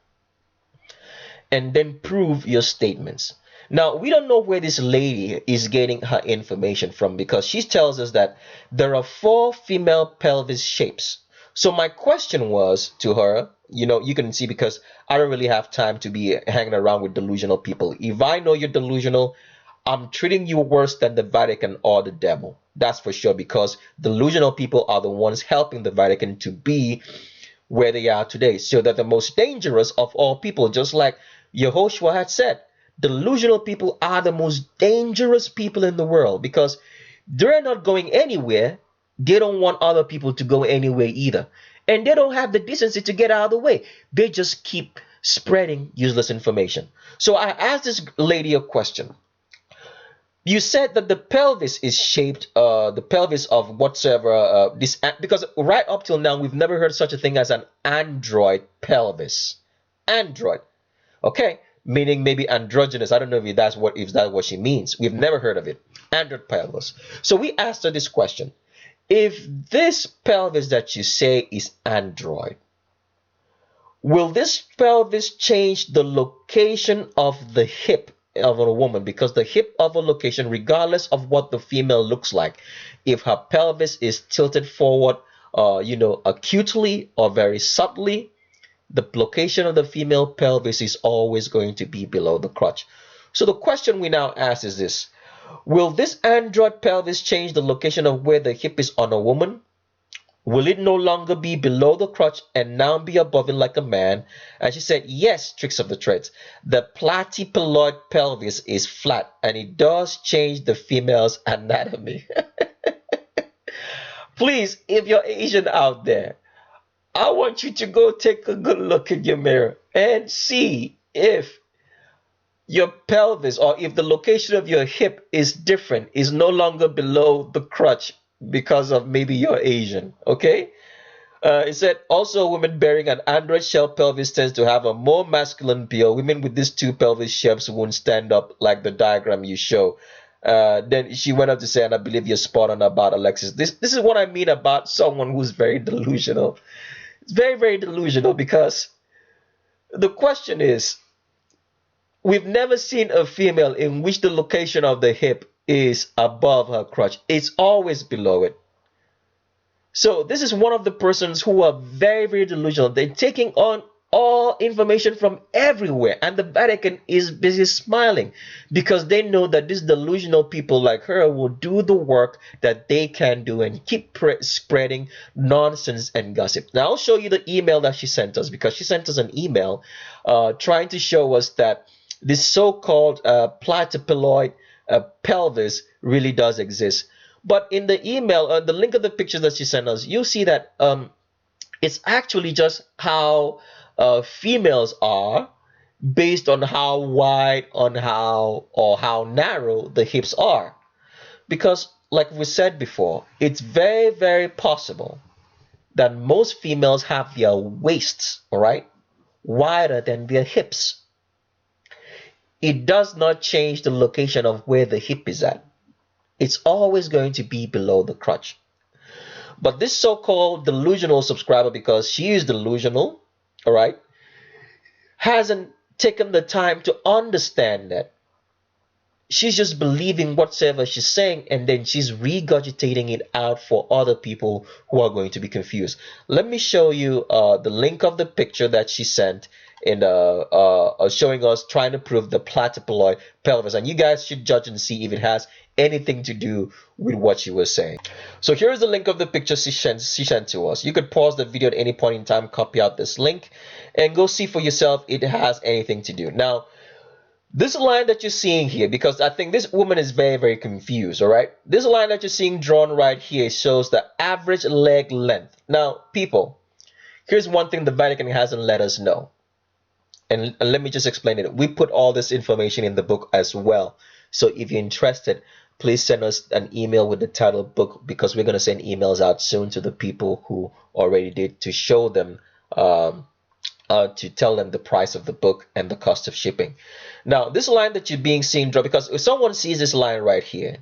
And then prove your statements. Now, we don't know where this lady is getting her information from, because she tells us that there are 4 female pelvis shapes. So my question was to her, you can see, because I don't really have time to be hanging around with delusional people. If I know you're delusional, I'm treating you worse than the Vatican or the devil. That's for sure, because delusional people are the ones helping the Vatican to be where they are today. So they're the most dangerous of all people, just like Yehoshua had said. Delusional people are the most dangerous people in the world, because they're not going anywhere. They don't want other people to go anywhere either. And they don't have the decency to get out of the way. They just keep spreading useless information. So I asked this lady a question. You said that the pelvis is shaped, the pelvis of whatsoever, because right up till now, we've never heard such a thing as an android pelvis. Android. Okay? Meaning maybe androgynous. I don't know if that's what she means. We've never heard of it. Android pelvis. So we asked her this question. If this pelvis that you say is android, will this pelvis change the location of the hip of a woman? Because the hip of a location, regardless of what the female looks like, if her pelvis is tilted forward, acutely or very subtly, the location of the female pelvis is always going to be below the crotch. So the question we now ask is this. Will this android pelvis change the location of where the hip is on a woman? Will it no longer be below the crotch and now be above it like a man? And she said, yes, tricks of the trades. The platypeloid pelvis is flat, and it does change the female's anatomy. Please, if you're Asian out there, I want you to go take a good look in your mirror and see if your pelvis, or if the location of your hip is different, is no longer below the crotch because of maybe you're Asian. Okay? It said also women bearing an android shell pelvis tends to have a more masculine build. Women with these 2 pelvis shapes won't stand up like the diagram you show. Then she went on to say, and I believe you're spot on about Alexis. This is what I mean about someone who's very delusional. It's very, very delusional, because the question is, we've never seen a female in which the location of the hip is above her crotch. It's always below it. So this is one of the persons who are very, very delusional. They're taking on all information from everywhere, and the Vatican is busy smiling because they know that these delusional people like her will do the work that they can do and keep spreading nonsense and gossip. Now I'll show you the email that she sent us, because she sent us an email trying to show us that this so-called platyploid pelvis really does exist. But in the email, the link of the pictures that she sent us, you'll see that it's actually just how females are, based on how wide, on how narrow the hips are. Because like we said before, it's very, very possible that most females have their waists, all right, wider than their hips. It does not change the location of where the hip is at. It's always going to be below the crotch. But this so-called delusional subscriber, because she is delusional, all right, hasn't taken the time to understand that. She's just believing whatever she's saying, and then she's regurgitating it out for other people who are going to be confused. Let me show you the link of the picture that she sent in showing us trying to prove the platyploid pelvis, and you guys should judge and see if it has anything to do with what she was saying. So here's the link of the picture she sent to us. You could pause the video at any point in time, copy out this link, and go see for yourself if it has anything to do. Now, this line that you're seeing here, because I think this woman is very, very confused, all right? This line that you're seeing drawn right here shows the average leg length. Now, people, here's one thing the Vatican hasn't let us know. And let me just explain it. We put all this information in the book as well. So if you're interested, please send us an email with the title book, because we're going to send emails out soon to the people who already did, to show them to tell them the price of the book and the cost of shipping. Now, this line that you're being seen draw, because if someone sees this line right here,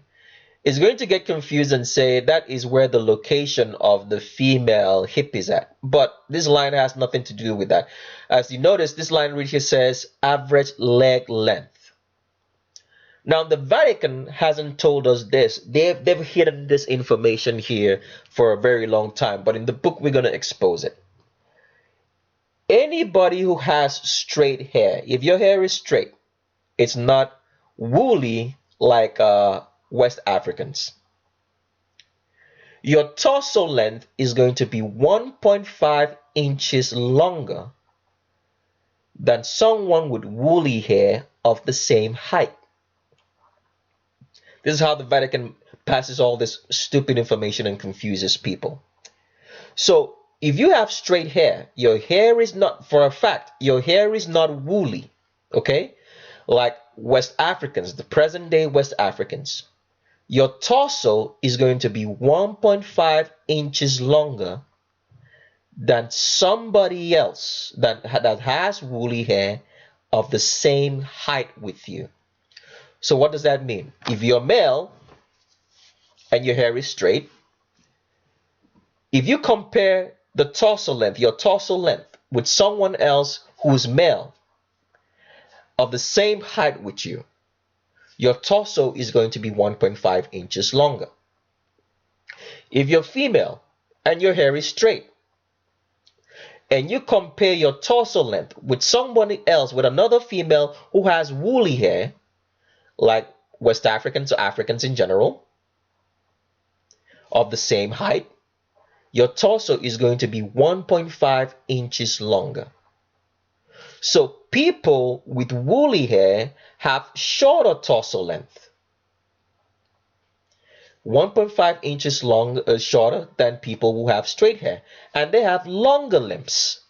is going to get confused and say that is where the location of the female hip is at. But this line has nothing to do with that. As you notice, this line right here says average leg length. Now, the Vatican hasn't told us this. They've hidden this information here for a very long time. But in the book, we're going to expose it. Anybody who has straight hair, if your hair is straight, it's not woolly like West Africans, your torso length is going to be 1.5 inches longer than someone with woolly hair of the same height. This is how the Vatican passes all this stupid information and confuses people. So if you have straight hair, your hair is not, for a fact, your hair is not woolly, okay? Like West Africans, the present day West Africans, your torso is going to be 1.5 inches longer than somebody else that has woolly hair of the same height with you. So what does that mean? If you're male and your hair is straight, if you compare the torso length, your torso length, with someone else who's male of the same height with you, your torso is going to be 1.5 inches longer. If you're female and your hair is straight, and you compare your torso length with somebody else, with another female who has woolly hair, like West Africans or Africans in general, of the same height, your torso is going to be 1.5 inches longer. So people with woolly hair have shorter torso length, 1.5 inches shorter than people who have straight hair, and they have longer limbs.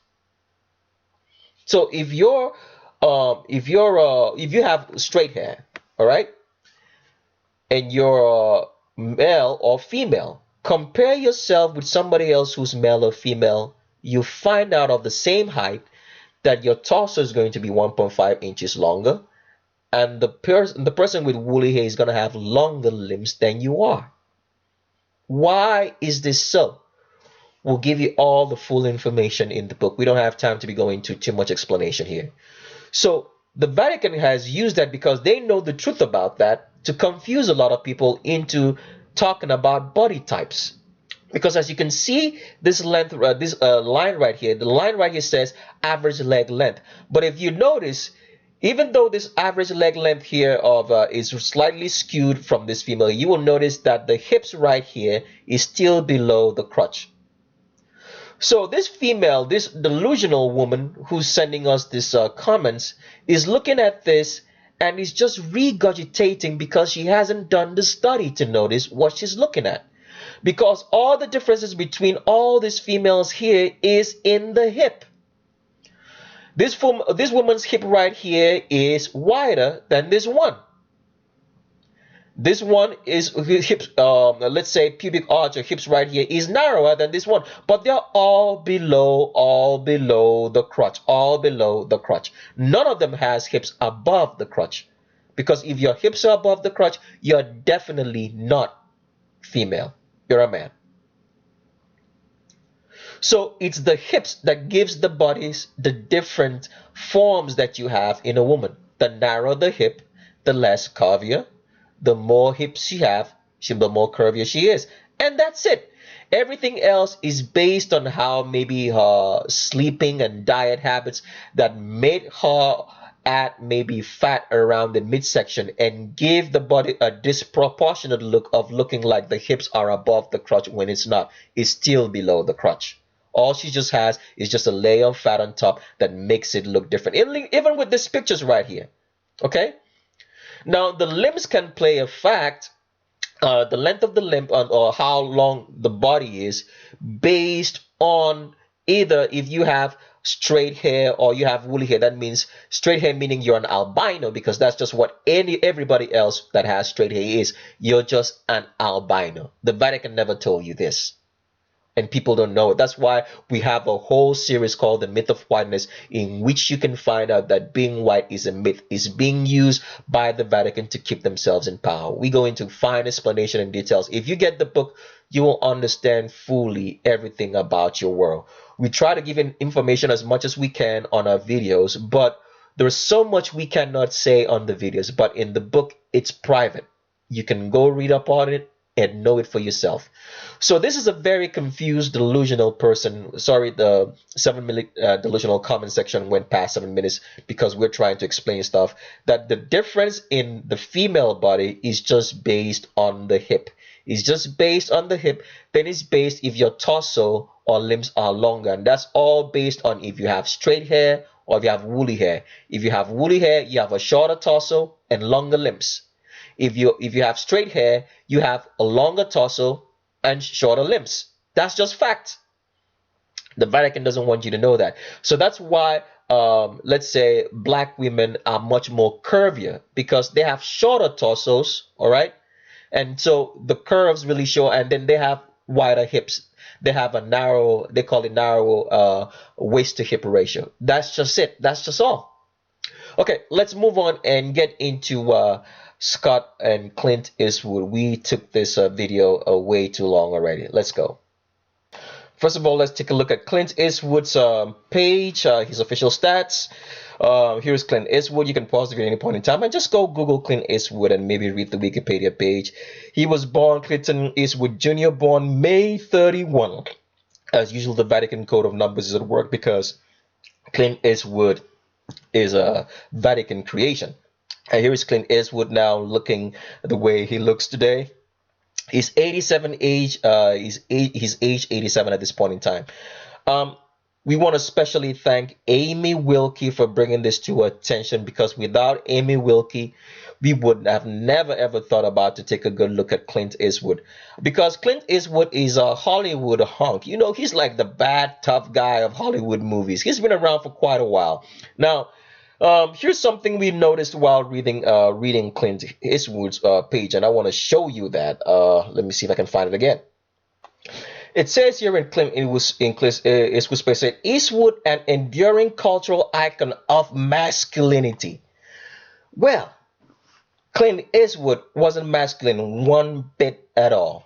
So if you have straight hair, all right, and you're male or female, compare yourself with somebody else who's male or female, you find out of the same height that your torso is going to be 1.5 inches longer, and the person with woolly hair is going to have longer limbs than you are. Why is this so? We'll give you all the full information in the book. We don't have time to be going into too much explanation here. So the Vatican has used that because they know the truth about that, to confuse a lot of people into talking about body types. Because as you can see, this length, this line right here, the line right here says average leg length. But if you notice, even though this average leg length here of is slightly skewed from this female, you will notice that the hips right here is still below the crotch. So this female, this delusional woman who's sending us these comments, is looking at this and is just regurgitating because she hasn't done the study to notice what she's looking at. Because all the differences between all these females here is in the hip. This woman's hip right here is wider than this one. This one is hips, let's say pubic arch or hips right here is narrower than this one, but they're all below the crotch, all below the crotch. None of them has hips above the crotch, because if your hips are above the crotch, you're definitely not female. You're a man. So it's the hips that gives the bodies the different forms that you have in a woman. The narrower the hip, the less curvier. The more hips she have, the more curvier she is. And that's it. Everything else is based on how maybe her sleeping and diet habits that made her add maybe fat around the midsection and give the body a disproportionate look of looking like the hips are above the crotch when it's not. It's still below the crotch. All she just has is just a layer of fat on top that makes it look different. Even with these pictures right here. Okay? Now, the limbs can play a fact, the length of the limb or how long the body is, based on either if you have straight hair or you have woolly hair. That means straight hair meaning you're an albino, because that's just what everybody else that has straight hair is. You're just an albino. The Vatican never told you this. And people don't know it. That's why we have a whole series called The Myth of Whiteness, in which you can find out that being white is a myth, is being used by the Vatican to keep themselves in power. We go into fine explanation and details. If you get the book, you will understand fully everything about your world. We try to give information as much as we can on our videos, but there's so much we cannot say on the videos. But in the book, it's private. You can go read up on it and know it for yourself. So this is a very confused, delusional person. Sorry, the 7-minute delusional comment section went past 7 minutes because we're trying to explain stuff. That the difference in the female body is just based on the hip. It's just based on the hip. Then it's based if your torso or limbs are longer. And that's all based on if you have straight hair or if you have woolly hair. If you have woolly hair, you have a shorter torso and longer limbs. If you have straight hair, you have a longer torso and shorter limbs. That's just fact. The Vatican doesn't want you to know that. So that's why, let's say, black women are much more curvier, because they have shorter torsos, all right? And so the curves really show, and then they have wider hips. They have a narrow, they call it narrow waist to hip ratio. That's just it. That's just all. Okay, let's move on and get into Scott and Clint Eastwood. We took this video way too long already. Let's go. First of all, let's take a look at Clint Eastwood's page, his official stats. Here's Clint Eastwood. You can pause the video at any point in time and just go Google Clint Eastwood and maybe read the Wikipedia page. He was born Clinton Eastwood Jr., born May 31. As usual, the Vatican code of numbers is at work because Clint Eastwood is a Vatican creation. And here is Clint Eastwood now, looking the way he looks today. He's 87 age. He's age 87 at this point in time. We want to especially thank Amy Wilkie for bringing this to our attention, because without Amy Wilkie, we would have never ever thought about to take a good look at Clint Eastwood, because Clint Eastwood is a Hollywood hunk. You know, he's like the bad tough guy of Hollywood movies. He's been around for quite a while now. Here's something we noticed while reading Clint Eastwood's page, and I want to show you that. Let me see if I can find it again. It says here in Clint Eastwood's page, said Eastwood, an enduring cultural icon of masculinity. Well, Clint Eastwood wasn't masculine one bit at all.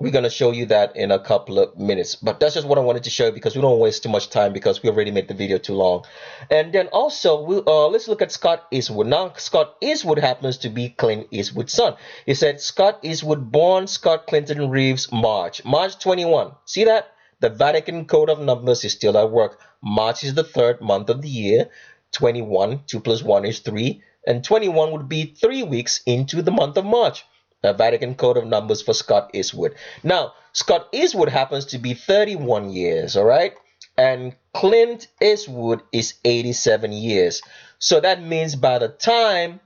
We're going to show you that in a couple of minutes, but that's just what I wanted to show you because we don't waste too much time because we already made the video too long. And then also let's look at Scott Eastwood. Now Scott Eastwood happens to be Clint Eastwood's son. He said Scott Eastwood born Scott Clinton Reeves March 21. See that? The Vatican code of numbers is still at work. March is the third month of the year. 21, 2 plus 1 is 3, and 21 would be 3 weeks into the month of March. The Vatican code of numbers for Scott Eastwood. Now, Scott Eastwood happens to be 31 years, all right? And Clint Eastwood is 87 years. So that means by the time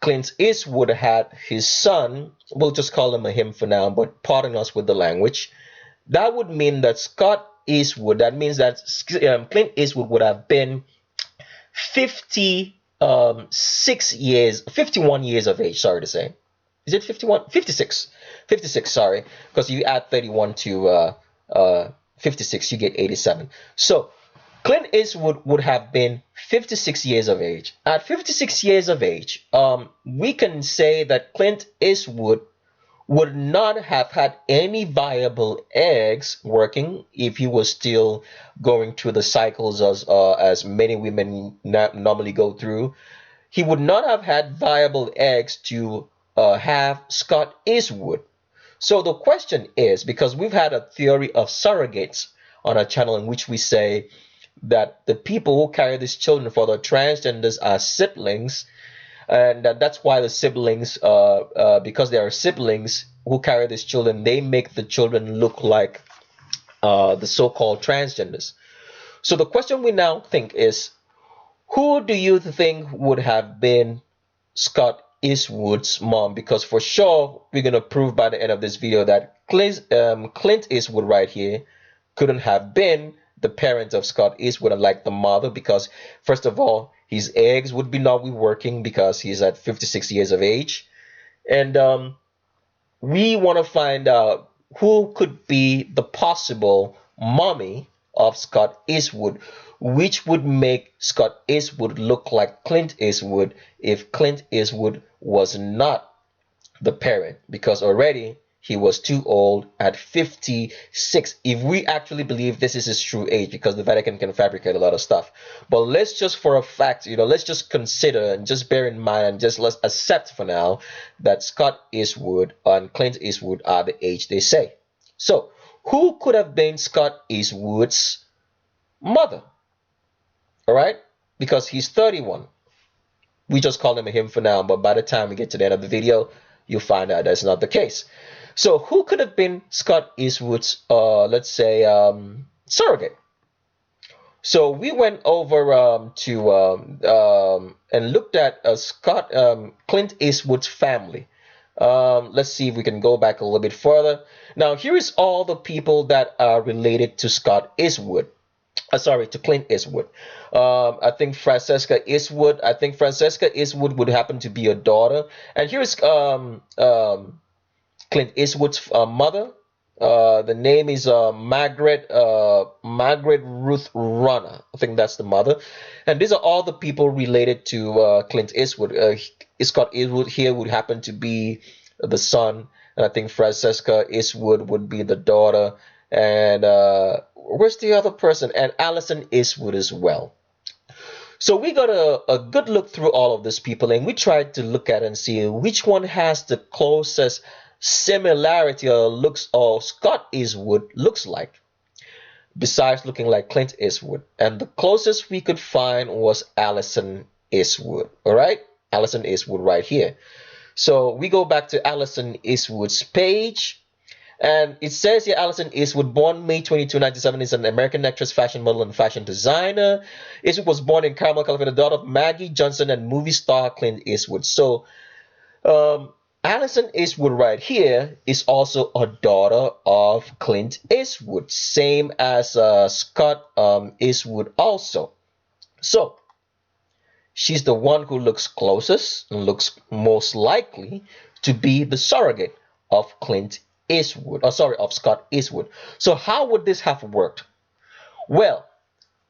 Clint Eastwood had his son, we'll just call him for now, but pardon us with the language, that would mean that Scott Eastwood, that means that Clint Eastwood would have been 51 years of age, sorry to say. Is it 51? 56. 56, sorry. Because you add 31 to 56, you get 87. So Clint Eastwood would have been 56 years of age. At 56 years of age, we can say that Clint Eastwood would not have had any viable eggs working if he was still going through the cycles as many women normally go through. He would not have had viable eggs to have Scott Eastwood. So the question is, because we've had a theory of surrogates on our channel in which we say that the people who carry these children for the transgenders are siblings, and that's why the siblings, because they are siblings who carry these children, they make the children look like the so-called transgenders. So the question we now think is, who do you think would have been Scott Eastwood's mom? Because for sure, we're going to prove by the end of this video that Clint Eastwood right here couldn't have been the parent of Scott Eastwood, unlike the mother, because first of all, his eggs would be not working because he's at 56 years of age. And we want to find out who could be the possible mommy of Scott Eastwood, which would make Scott Eastwood look like Clint Eastwood if Clint Eastwood was not the parent, because already he was too old at 56, if we actually believe this is his true age, because the Vatican can fabricate a lot of stuff. But let's just, for a fact, let's just consider and just bear in mind and just let's accept for now that Scott Eastwood and Clint Eastwood are the age they say. So who could have been Scott Eastwood's mother? All right, because he's 31. We just call him for now, but by the time we get to the end of the video, you'll find out that's not the case. So who could have been Scott Eastwood's, let's say, surrogate? So we went over and looked at Clint Eastwood's family. Let's see if we can go back a little bit further. Now, here is all the people that are related to Scott Eastwood. To Clint Eastwood. I think Francesca Eastwood. I think Francesca Eastwood would happen to be a daughter. And here's Clint Eastwood's mother. The name is Margaret Ruth Runner. I think that's the mother. And these are all the people related to Clint Eastwood. Scott Eastwood here would happen to be the son, and I think Francesca Eastwood would be the daughter. And where's the other person? And Allison Eastwood as well. So we got a good look through all of these people, and we tried to look at and see which one has the closest similarity or Scott Eastwood looks like, besides looking like Clint Eastwood. And the closest we could find was Allison Eastwood. All right, Allison Eastwood right here. So we go back to Allison Eastwood's page. And it says here, Allison Eastwood, born May 22, 1970, is an American actress, fashion model, and fashion designer. Eastwood was born in Carmel, California, daughter of Maggie Johnson and movie star Clint Eastwood. So, Allison Eastwood right here is also a daughter of Clint Eastwood, same as Scott Eastwood also. So, she's the one who looks closest and looks most likely to be the surrogate of Clint Eastwood, of Scott Eastwood. So how would this have worked? Well,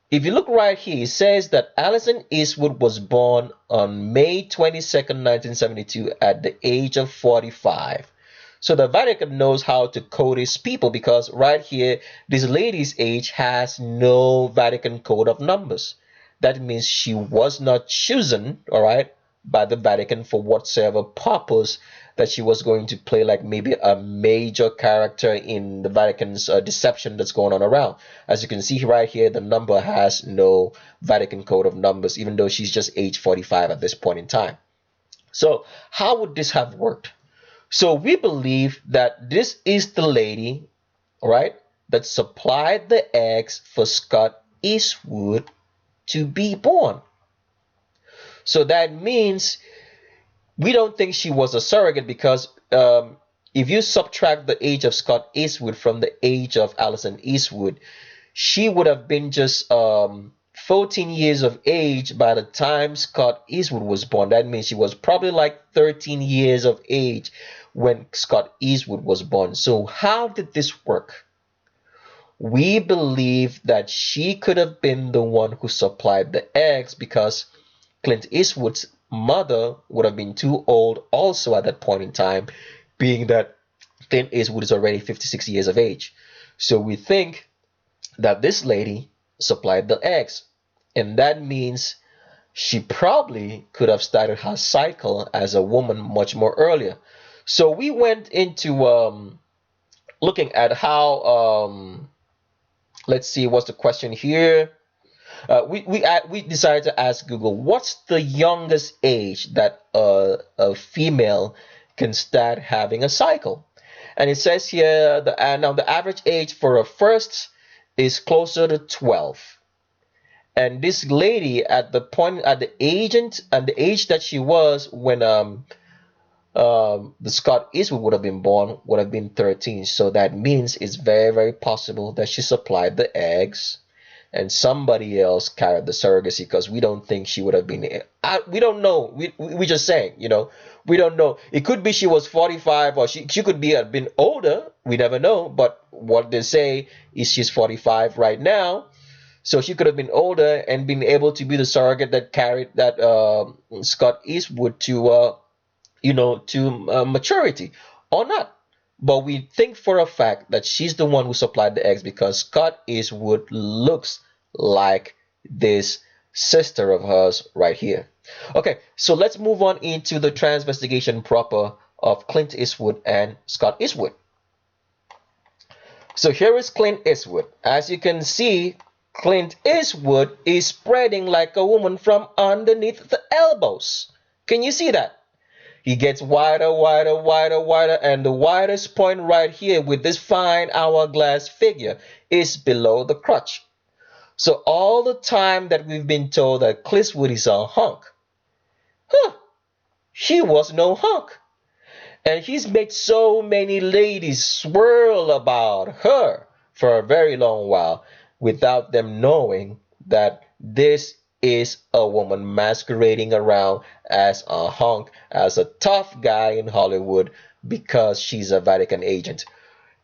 if you look right here, it says that Allison Eastwood was born on May 22nd, 1972 at the age of 45. So the Vatican knows how to code its people, because right here, this lady's age has no Vatican code of numbers. That means she was not chosen, all right, by the Vatican for whatsoever purpose that she was going to play, like maybe a major character in the Vatican's deception that's going on around. As you can see right here, the number has no Vatican code of numbers, even though she's just age 45 at this point in time. So how would this have worked? So we believe that this is the lady, right, that supplied the eggs for Scott Eastwood to be born. So that means we don't think she was a surrogate, because if you subtract the age of Scott Eastwood from the age of Alison Eastwood, she would have been just 14 years of age by the time Scott Eastwood was born. That means she was probably like 13 years of age when Scott Eastwood was born. So how did this work? We believe that she could have been the one who supplied the eggs, because Clint Eastwood's mother would have been too old also at that point in time, being that Clint Eastwood is already 56 years of age. So we think that this lady supplied the eggs, and that means she probably could have started her cycle as a woman much more earlier. So we went into looking at how, let's see, what's the question here? We decided to ask Google, what's the youngest age that a female can start having a cycle? And it says here now the average age for a first is closer to 12. And this lady at the age that she was when the Scott Eastwood would have been born would have been 13. So that means it's very, very possible that she supplied the eggs and somebody else carried the surrogacy, because we don't think she would have been. We don't know. We just saying, we don't know. It could be she was 45, or she could be have been older. We never know. But what they say is she's 45 right now, so she could have been older and been able to be the surrogate that carried that Scott Eastwood to maturity, or not. But we think for a fact that she's the one who supplied the eggs, because Scott Eastwood looks like this sister of hers right here. Okay, so let's move on into the transvestigation proper of Clint Eastwood and Scott Eastwood. So here is Clint Eastwood. As you can see, Clint Eastwood is spreading like a woman from underneath the elbows. Can you see that? He gets wider, wider, wider, wider, and the widest point right here with this fine hourglass figure is below the crotch. So all the time that we've been told that Clint Eastwood is a hunk, he was no hunk. And he's made so many ladies swirl about her for a very long while without them knowing that this is a woman masquerading around as a hunk, as a tough guy in Hollywood, because she's a Vatican agent.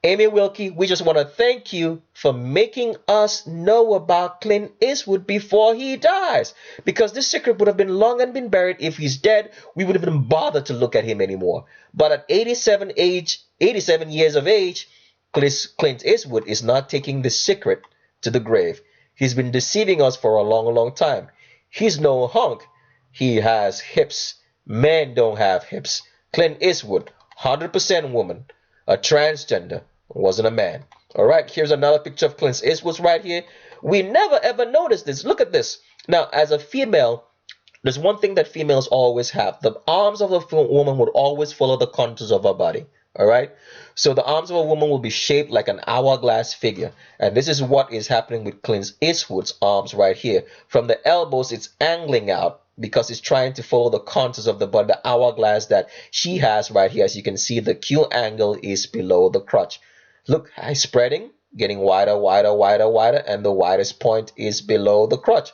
Amy Wilkie, we just want to thank you for making us know about Clint Eastwood before he dies, because this secret would have been long and been buried. If he's dead, we wouldn't even bother to look at him anymore. But at 87 years of age, Clint Eastwood is not taking the secret to the grave. He's been deceiving us for a long, long time. He's no hunk. He has hips. Men don't have hips. Clint Eastwood, 100% woman, a transgender, wasn't a man. All right, here's another picture of Clint Eastwood right here. We never ever noticed this. Look at this. Now, as a female, there's one thing that females always have. The arms of a woman would always follow the contours of her body. All right. So the arms of a woman will be shaped like an hourglass figure. And this is what is happening with Clint Eastwood's arms right here. From the elbows, it's angling out because it's trying to follow the contours of the body, the hourglass that she has right here. As you can see, the Q angle is below the crotch. Look, it's spreading, getting wider, wider, wider, wider, and the widest point is below the crotch.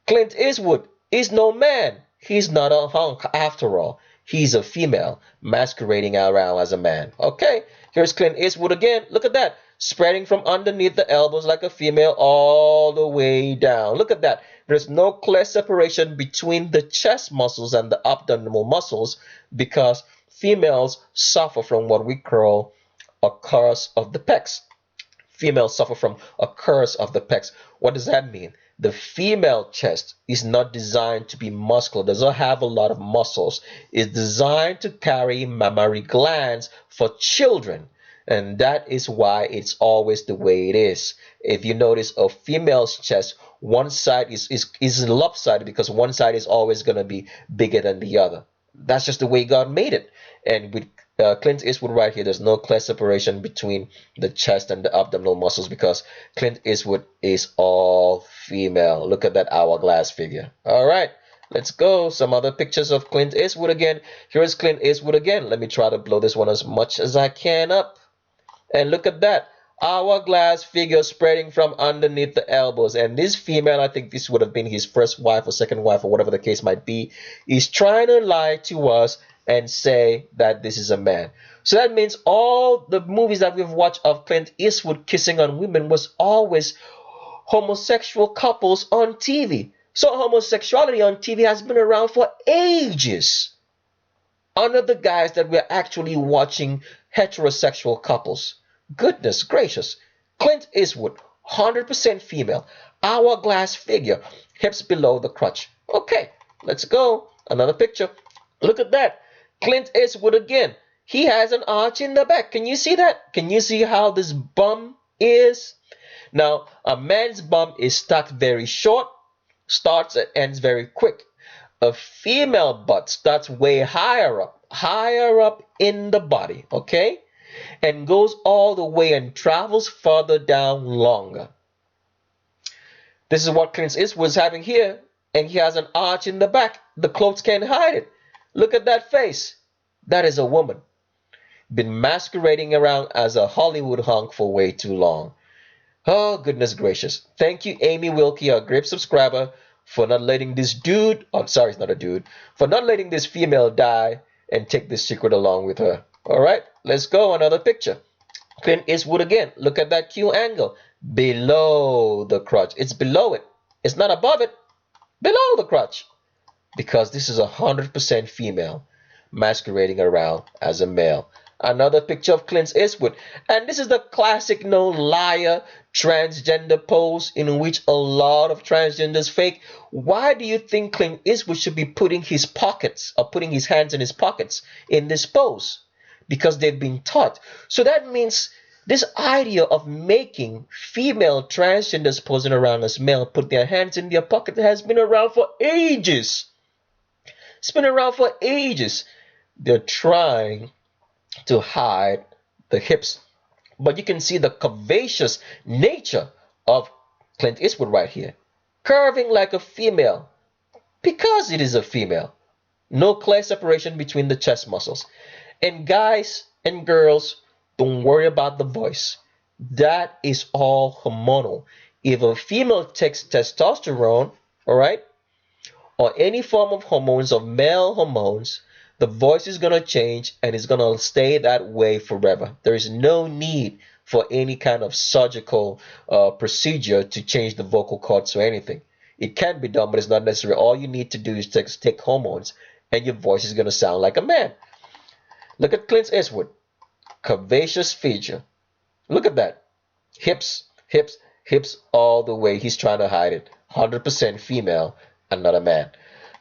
Clint Eastwood is no man. He's not a hunk after all. He's a female masquerading around as a man. Okay, here's Clint Eastwood again. Look at that. Spreading from underneath the elbows like a female all the way down. Look at that. There's no clear separation between the chest muscles and the abdominal muscles, because females suffer from what we call a curse of the pecs. Females suffer from a curse of the pecs. What does that mean? The female chest is not designed to be muscular, does not have a lot of muscles. It's designed to carry mammary glands for children. And that is why it's always the way it is. If you notice a female's chest, one side is lopsided because one side is always going to be bigger than the other. That's just the way God made it. And with Clint Eastwood right here, there's no clear separation between the chest and the abdominal muscles because Clint Eastwood is all female. Look at that hourglass figure. All right, let's go. Some other pictures of Clint Eastwood again. Here's Clint Eastwood again. Let me try to blow this one as much as I can up. And look at that hourglass figure spreading from underneath the elbows. And this female, I think this would have been his first wife or second wife or whatever the case might be, is trying to lie to us and say that this is a man. So that means all the movies that we've watched of Clint Eastwood kissing on women was always homosexual couples on TV. So homosexuality on TV has been around for ages under the guise that we're actually watching heterosexual couples. Goodness gracious. Clint Eastwood, 100% female, hourglass figure, hips below the crotch. Okay, let's go. Another picture. Look at that. Clint Eastwood again. He has an arch in the back. Can you see that? Can you see how this bum is? Now, a man's bum is stacked very short, starts and ends very quick. A female butt starts way higher up in the body, okay? And goes all the way and travels further down longer. This is what Clint Eastwood's having here, and he has an arch in the back. The clothes can't hide it. Look at that face. That is a woman. Been masquerading around as a Hollywood hunk for way too long. Oh, goodness gracious. Thank you, Amy Wilkie, our great subscriber, for not letting this dude, sorry, it's not a dude, for not letting this female die and take this secret along with her. All right, let's go. Another picture. Clint Eastwood again. Look at that Q angle. Below the crotch. It's below it. It's not above it. Below the crotch. Because this is 100% female masquerading around as a male. Another picture of Clint Eastwood. And this is the classic no liar transgender pose in which a lot of transgenders fake. Why do you think Clint Eastwood should be putting his pockets or putting his hands in his pockets in this pose? Because they've been taught. So that means this idea of making female transgenders posing around as male put their hands in their pocket has been around for ages. It's been around for ages. They're trying to hide the hips. But you can see the curvaceous nature of Clint Eastwood right here. Curving like a female because it is a female. No clear separation between the chest muscles. And guys and girls, don't worry about the voice. That is all hormonal. If a female takes testosterone, all right, or any form of hormones or male hormones, the voice is going to change and it's going to stay that way forever. There is no need for any kind of surgical procedure to change the vocal cords or anything. It can be done, but it's not necessary. All you need to do is take hormones and your voice is going to sound like a man. Look at Clint Eastwood. Curvaceous figure. Look at that. Hips, hips, hips all the way. He's trying to hide it. 100% female and not a man.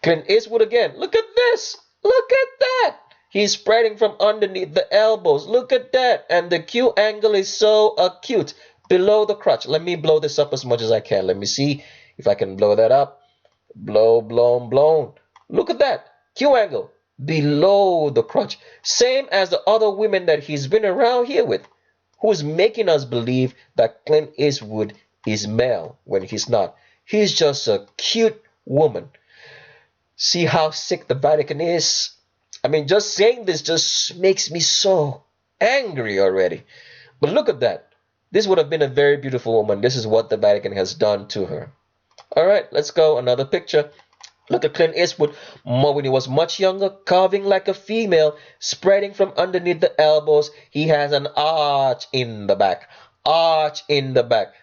Clint Eastwood again. Look at this. Look at that. He's spreading from underneath the elbows. Look at that. And the Q angle is so acute. Below the crotch. Let me blow this up as much as I can. Let me see if I can blow that up. Blow, blown, blown. Look at that. Q angle. Below the crotch. Same as the other women that he's been around here with. Who's making us believe that Clint Eastwood is male when he's not. He's just a cute woman. See how sick the Vatican is? I mean, just saying this just makes me so angry already. But look at that. This would have been a very beautiful woman. This is what the Vatican has done to her. All right, let's go. Another picture. Look at Clint Eastwood when he was much younger, carving like a female, spreading from underneath the elbows. He has an arch in the back. Arch in the back.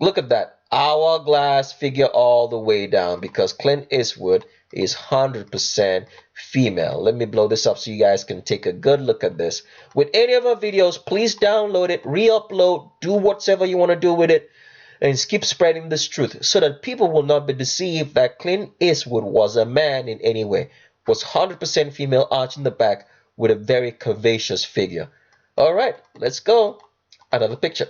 Look at that. Hourglass figure all the way down because Clint Eastwood is 100% female. Let me blow this up so you guys can take a good look at this. With any of our videos, please download it, re-upload, do whatever you want to do with it, and keep spreading this truth so that people will not be deceived that Clint Eastwood was a man in any way. Was 100% female, arch in the back with a very curvaceous figure. All right, let's go. Another picture.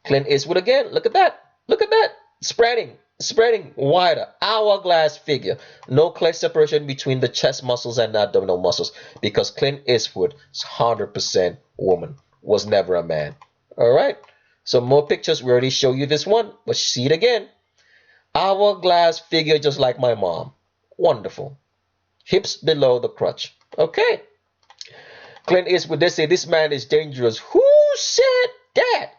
Clint Eastwood again. Look at that. Look at that. Spreading wider. Hourglass figure. No clear separation between the chest muscles and the abdominal muscles because Clint Eastwood is 100% woman. Was never a man. All right. So more pictures. We already showed you this one, but see it again. Hourglass figure just like my mom. Wonderful. Hips below the crotch. Okay. Clint Eastwood, they say this man is dangerous. Who said that?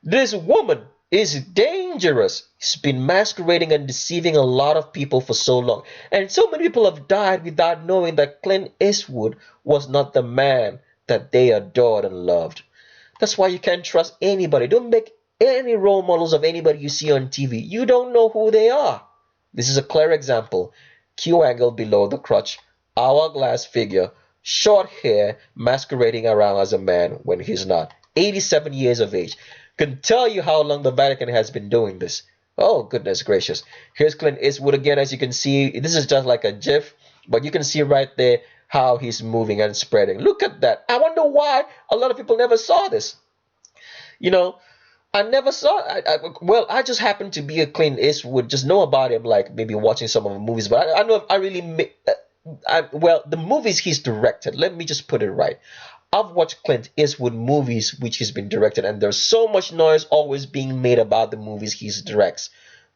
This woman is dangerous. He's been masquerading and deceiving a lot of people for so long. And so many people have died without knowing that Clint Eastwood was not the man that they adored and loved. That's why you can't trust anybody. Don't make any role models of anybody you see on TV. You don't know who they are. This is a clear example. Q angle below the crotch. Hourglass figure. Short hair, masquerading around as a man when he's not. 87 years of age. Can tell you how long the Vatican has been doing this. Oh, goodness gracious. Here's Clint Eastwood again. As you can see, this is just like a GIF, but you can see right there how he's moving and spreading. Look at that. I wonder why a lot of people never saw this. You know, I never saw it. Well, I just happened to be a Clint Eastwood, just know about him, like maybe watching some of the movies, but I know if I really... well, the movies he's directed, let me just put it right. I've watched Clint Eastwood movies which he's been directed, and there's so much noise always being made about the movies he directs.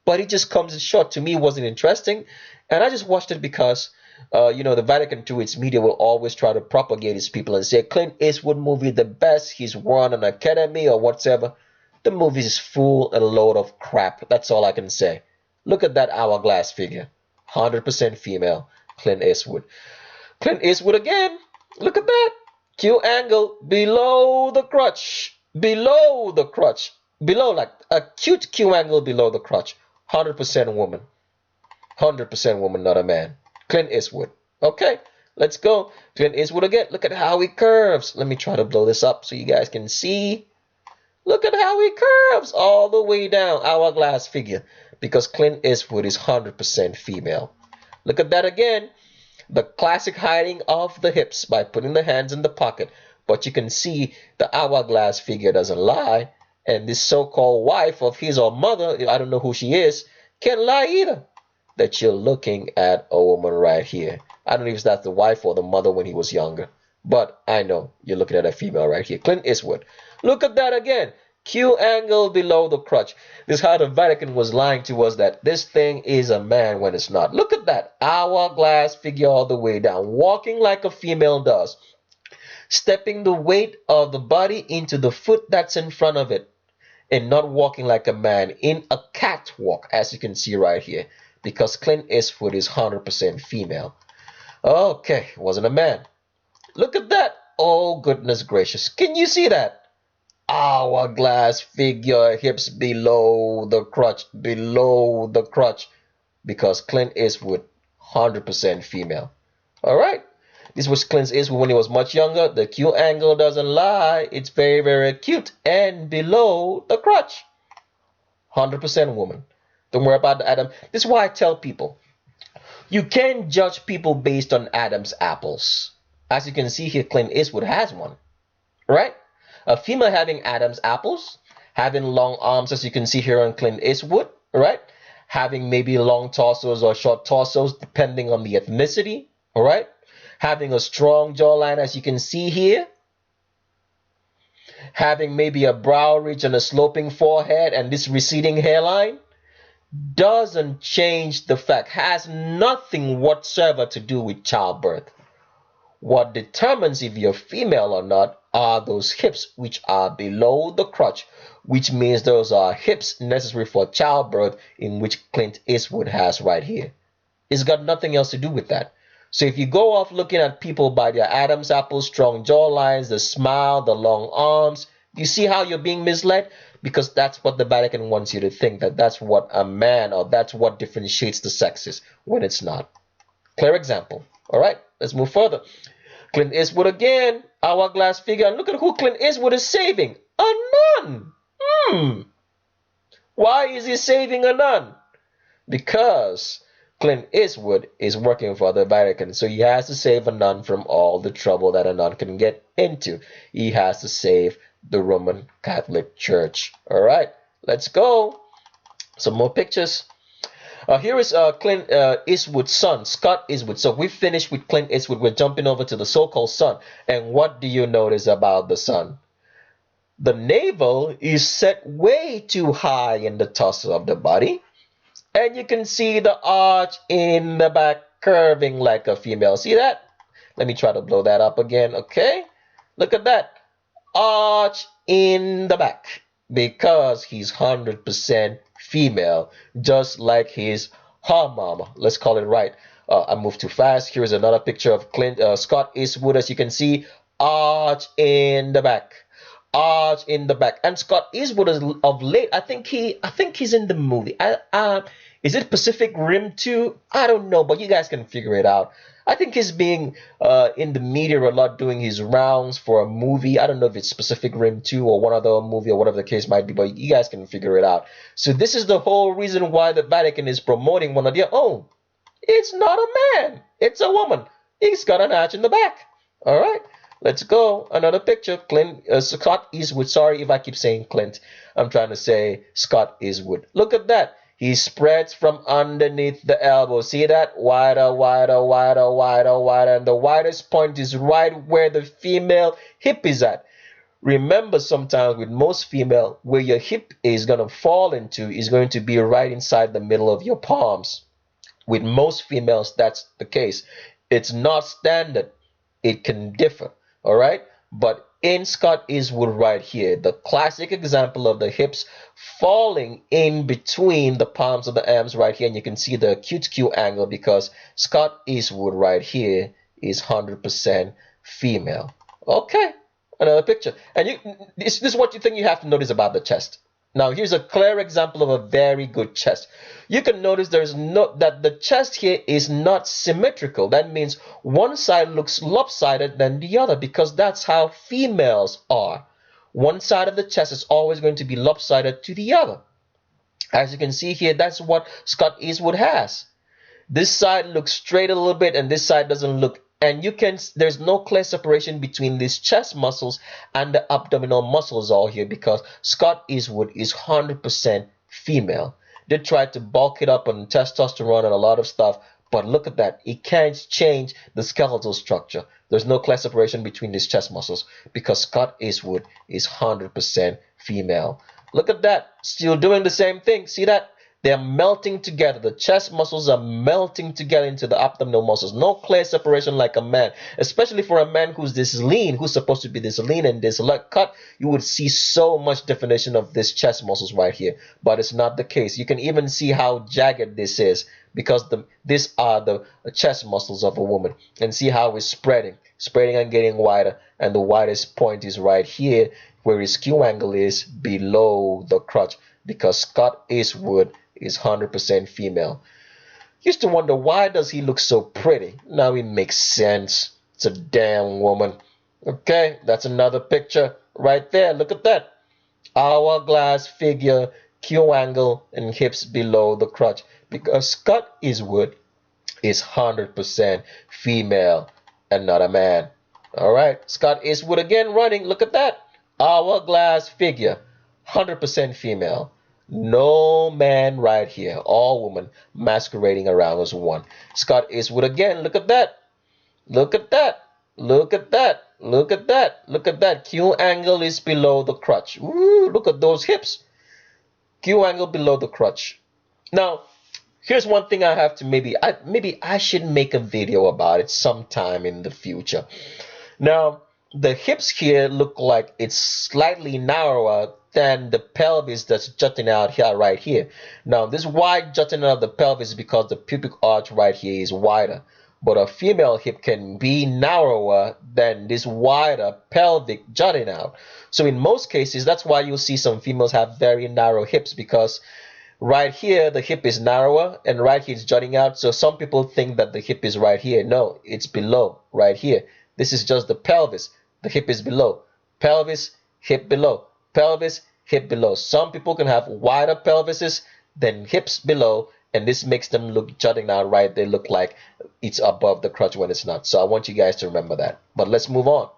But it just comes in short. To me, it wasn't interesting, and I just watched it because, the Vatican, through its media, will always try to propagate its people and say, Clint Eastwood movie, the best, he's won an Academy or whatever. The movie is full and a load of crap. That's all I can say. Look at that hourglass figure. 100% female. Clint Eastwood. Clint Eastwood again. Look at that. Q angle below the crotch. Below the crotch. Below, like a cute Q angle below the crotch. 100% woman. 100% woman, not a man. Clint Eastwood. Okay, let's go. Clint Eastwood again. Look at how he curves. Let me try to blow this up so you guys can see. Look at how he curves all the way down. Hourglass figure. Because Clint Eastwood is 100% female. Look at that again. The classic hiding of the hips by putting the hands in the pocket. But you can see the hourglass figure doesn't lie. And this so-called wife of his or mother, I don't know who she is, can't lie either. That you're looking at a woman right here. I don't know if that's the wife or the mother when he was younger. But I know you're looking at a female right here. Clint Eastwood. Look at that again. Q angle below the crotch. This is how the Vatican was lying to us that this thing is a man when it's not. Look at that. Hourglass figure all the way down. Walking like a female does. Stepping the weight of the body into the foot that's in front of it. And not walking like a man in a catwalk, as you can see right here. Because Clint Eastwood is 100% female. Okay, wasn't a man. Look at that. Oh, goodness gracious. Can you see that? Hourglass figure, hips below the crotch, because Clint Eastwood, 100% female. All right, this was Clint Eastwood when he was much younger. The Q angle doesn't lie. It's very, very cute and below the crotch. 100% woman. Don't worry about the Adam. This is why I tell people, you can't judge people based on Adam's apples. As you can see here, Clint Eastwood has one, right? A female having Adam's apples, having long arms, as you can see here on Clint Eastwood, right? Having maybe long torsos or short torsos, depending on the ethnicity, all right? Having a strong jawline, as you can see here. Having maybe a brow ridge and a sloping forehead and this receding hairline doesn't change the fact, has nothing whatsoever to do with childbirth. What determines if you're female or not are those hips which are below the crotch, which means those are hips necessary for childbirth, in which Clint Eastwood has right here. It's got nothing else to do with that. So if you go off looking at people by their Adam's apple, strong jawlines, the smile, the long arms, you see how you're being misled? Because that's what the Vatican wants you to think, that that's what a man or that's what differentiates the sexes, when it's not. Clear example. All right, let's move further. Clint Eastwood again, hourglass figure. And look at who Clint Eastwood is saving. A nun. Why is he saving a nun? Because Clint Eastwood is working for the Vatican, so he has to save a nun from all the trouble that a nun can get into. He has to save the Roman Catholic Church. All right, let's go. Some more pictures. Here is Clint Eastwood's son, Scott Eastwood. So we finished with Clint Eastwood. We're jumping over to the so-called son. And what do you notice about the son? The navel is set way too high in the torso of the body. And you can see the arch in the back curving like a female. See that? Let me try to blow that up again. Okay. Look at that. Arch in the back. Because he's 100% female. Just like his mama. Let's call it right. I moved too fast. Here's another picture of Scott Eastwood. As you can see, arch in the back. Arch in the back. And Scott Eastwood is of late, I think he's in the movie. Is it Pacific Rim 2? I don't know, but you guys can figure it out. I think he's being in the media a lot, doing his rounds for a movie. I don't know if it's Pacific Rim 2 or one other movie or whatever the case might be, but you guys can figure it out. So this is the whole reason why the Vatican is promoting one of their own. It's not a man. It's a woman. He's got an arch in the back. All right. Let's go. Another picture. Scott Eastwood. Sorry if I keep saying Clint. I'm trying to say Scott Eastwood. Look at that. He spreads from underneath the elbow. See that? Wider, wider, wider, wider, wider. And the widest point is right where the female hip is at. Remember, sometimes with most female, where your hip is going to fall into is going to be right inside the middle of your palms. With most females, that's the case. It's not standard. It can differ. All right. But in Scott Eastwood right here, the classic example of the hips falling in between the palms of the arms right here. And you can see the acute Q angle because Scott Eastwood right here is 100% female. Okay. Another picture. And this is what you think you have to notice about the chest. Now, here's a clear example of a very good chest. You can notice that the chest here is not symmetrical. That means one side looks lopsided than the other because that's how females are. One side of the chest is always going to be lopsided to the other. As you can see here, that's what Scott Eastwood has. This side looks straight a little bit and this side doesn't look. And there's no clear separation between these chest muscles and the abdominal muscles all here because Scott Eastwood is 100% female. They tried to bulk it up on testosterone and a lot of stuff, but look at that. It can't change the skeletal structure. There's no clear separation between these chest muscles because Scott Eastwood is 100% female. Look at that. Still doing the same thing. See that? They're melting together. The chest muscles are melting together into the abdominal muscles. No clear separation like a man. Especially for a man who's this lean, who's supposed to be this lean and this cut, you would see so much definition of this chest muscles right here. But it's not the case. You can even see how jagged this is because these are the chest muscles of a woman. And see how it's spreading and getting wider. And the widest point is right here where his Q angle is below the crotch because Scott Eastwood is 100% female. Used to wonder, why does he look so pretty? Now it makes sense. It's a damn woman. Okay, that's another picture right there. Look at that. Hourglass figure, Q angle, and hips below the crotch. Because Scott Eastwood is 100% female and not a man. Alright, Scott Eastwood again running. Look at that. Hourglass figure, 100% female. No man right here, all woman masquerading around as one. Scott Eastwood again. Look at that. Look at that. Look at that. Look at that. Look at that. Q angle is below the crotch. Ooh, look at those hips. Q angle below the crotch. Now, here's one thing I have to maybe I should make a video about it sometime in the future. Now, the hips here look like it's slightly narrower than the pelvis that's jutting out here right here. Now, this wide jutting out of the pelvis is because the pubic arch right here is wider. But a female hip can be narrower than this wider pelvic jutting out. So in most cases, that's why you'll see some females have very narrow hips because Right here, the hip is narrower, and right here it's jutting out. So some people think that the hip is right here. No, it's below, right here. This is just the pelvis. The hip is below. Pelvis, hip below. Pelvis, hip below. Some people can have wider pelvises than hips below, and this makes them look jutting out right. They look like it's above the crotch when it's not. So I want you guys to remember that. But let's move on.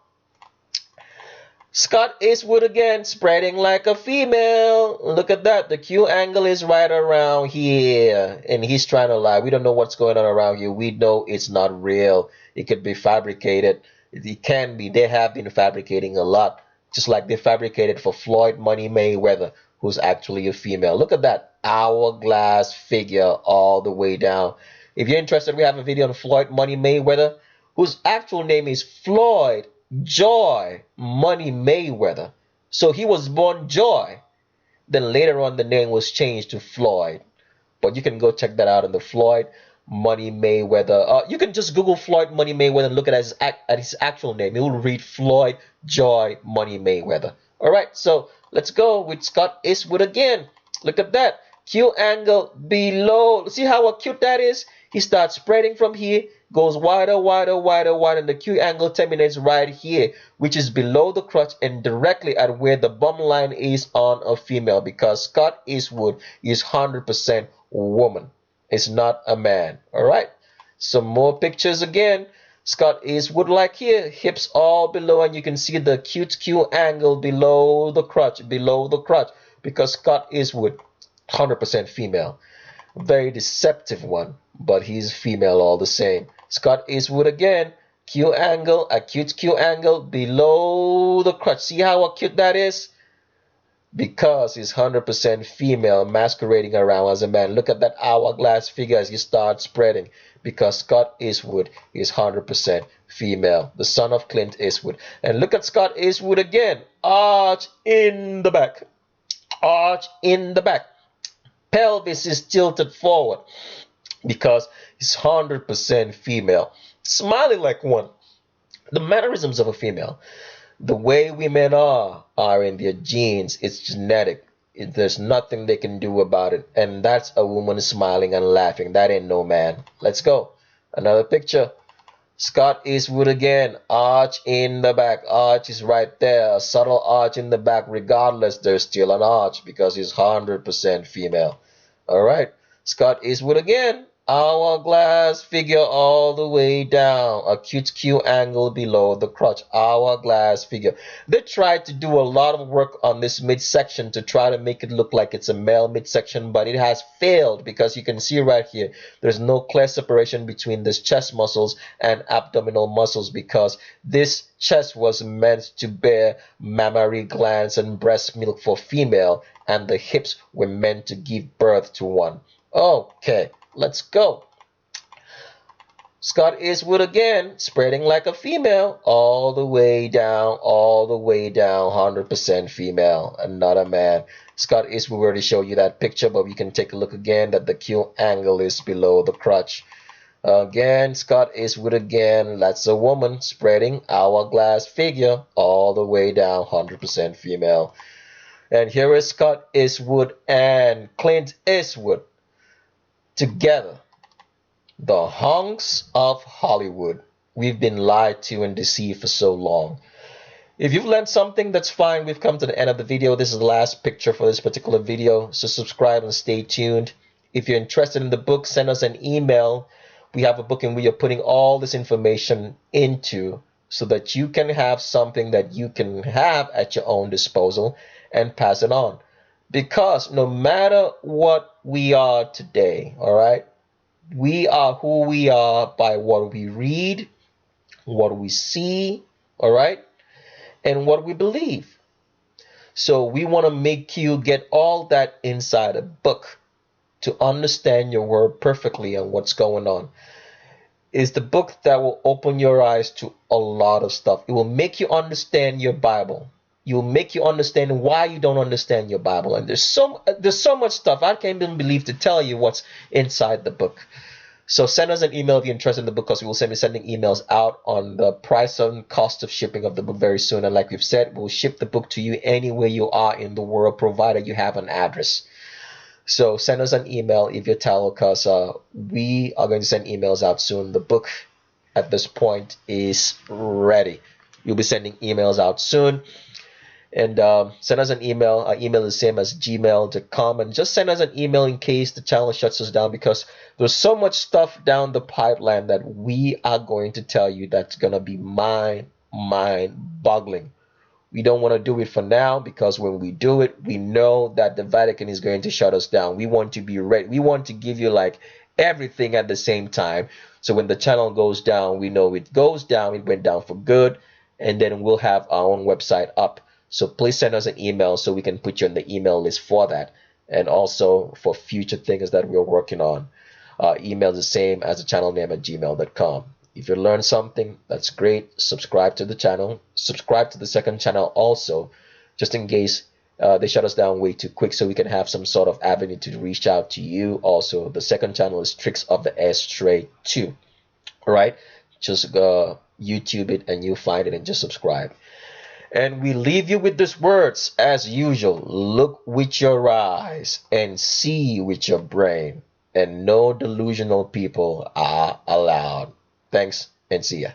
Scott Eastwood again, spreading like a female. Look at that. The Q angle is right around here. And he's trying to lie. We don't know what's going on around here. We know it's not real. It could be fabricated. It can be. They have been fabricating a lot. Just like they fabricated for Floyd Money Mayweather, who's actually a female. Look at that hourglass figure all the way down. If you're interested, we have a video on Floyd Money Mayweather, whose actual name is Floyd Joy Money Mayweather. So he was born Joy. Then later on the name was changed to Floyd. But you can go check that out on the Floyd Money Mayweather. You can just Google Floyd Money Mayweather and look at his actual name. It will read Floyd Joy Money Mayweather. Alright, so let's go with Scott Eastwood again. Look at that. Q angle below. See how acute that is? He starts spreading from here, goes wider, wider, wider, wider, and the Q angle terminates right here, which is below the crotch and directly at where the bum line is on a female, because Scott Eastwood is 100% woman. It's not a man. All right. Some more pictures again. Scott Eastwood like here, hips all below, and you can see the cute Q angle below the crotch, because Scott Eastwood 100% female. Very deceptive one, but he's female all the same. Scott Eastwood again, Q angle, acute Q angle below the crotch. See how acute that is? Because he's 100% female, masquerading around as a man. Look at that hourglass figure as he starts spreading, because Scott Eastwood is 100% female, the son of Clint Eastwood. And look at Scott Eastwood again, arch in the back, arch in the back. Pelvis is tilted forward because he's 100% female. Smiling like one. The mannerisms of a female, the way women are in their genes. It's genetic. There's nothing they can do about it. And that's a woman smiling and laughing. That ain't no man. Let's go. Another picture. Scott Eastwood again, arch in the back. Arch is right there, a subtle arch in the back. Regardless, there's still an arch because he's 100% female. Alright, Scott Eastwood again, hourglass figure all the way down, acute Q angle below the crotch, hourglass figure. They tried to do a lot of work on this midsection to try to make it look like it's a male midsection, but it has failed, because you can see right here there's no clear separation between this chest muscles and abdominal muscles, because this chest was meant to bear mammary glands and breast milk for female, and the hips were meant to give birth to one. Okay, let's go. Scott Eastwood again, spreading like a female, all the way down, 100% female, and not a man. Scott Eastwood already showed you that picture, but we can take a look again that the Q angle is below the crotch. Again, Scott Eastwood again, that's a woman, spreading hourglass figure, all the way down, 100% female. And here is Scott Eastwood and Clint Eastwood together. The hunks of Hollywood. We've been lied to and deceived for so long. If you've learned something, that's fine. We've come to the end of the video. This is the last picture for this particular video. So subscribe and stay tuned. If you're interested in the book, send us an email. We have a book and we are putting all this information into, so that you can have something that you can have at your own disposal and pass it on. Because no matter what we are today, all right, we are who we are by what we read, what we see, all right, and what we believe. So we want to make you get all that inside a book to understand your word perfectly and what's going on. It's the book that will open your eyes to a lot of stuff. It will make you understand your Bible. It will make you understand why you don't understand your Bible. And there's so much stuff. I can't even believe to tell you what's inside the book. So send us an email if you're interested in the book, because we will be sending emails out on the price and cost of shipping of the book very soon. And like we've said, we'll ship the book to you anywhere you are in the world, provided you have an address. So send us an email if you're Tallow, because we are going to send emails out soon. The book at this point is ready. You'll be sending emails out soon. And send us an email. Our email is the same as gmail.com. And just send us an email in case the channel shuts us down, because there's so much stuff down the pipeline that we are going to tell you that's going to be mind-boggling. We don't want to do it for now, because when we do it, we know that the Vatican is going to shut us down. We want to be ready. We want to give you like everything at the same time. So when the channel goes down, we know it goes down, it went down for good, and then we'll have our own website up. So please send us an email so we can put you on the email list for that, and also for future things that we're working on. Email is the same as the channel name at gmail.com. If you learned something, that's great. Subscribe to the channel. Subscribe to the second channel also, just in case they shut us down way too quick, so we can have some sort of avenue to reach out to you. Also, the second channel is Tricks of the Ashtray 2. All right, just YouTube it and you'll find it, and just subscribe. And we leave you with these words as usual. Look with your eyes and see with your brain, and no delusional people are allowed. Thanks, and see ya.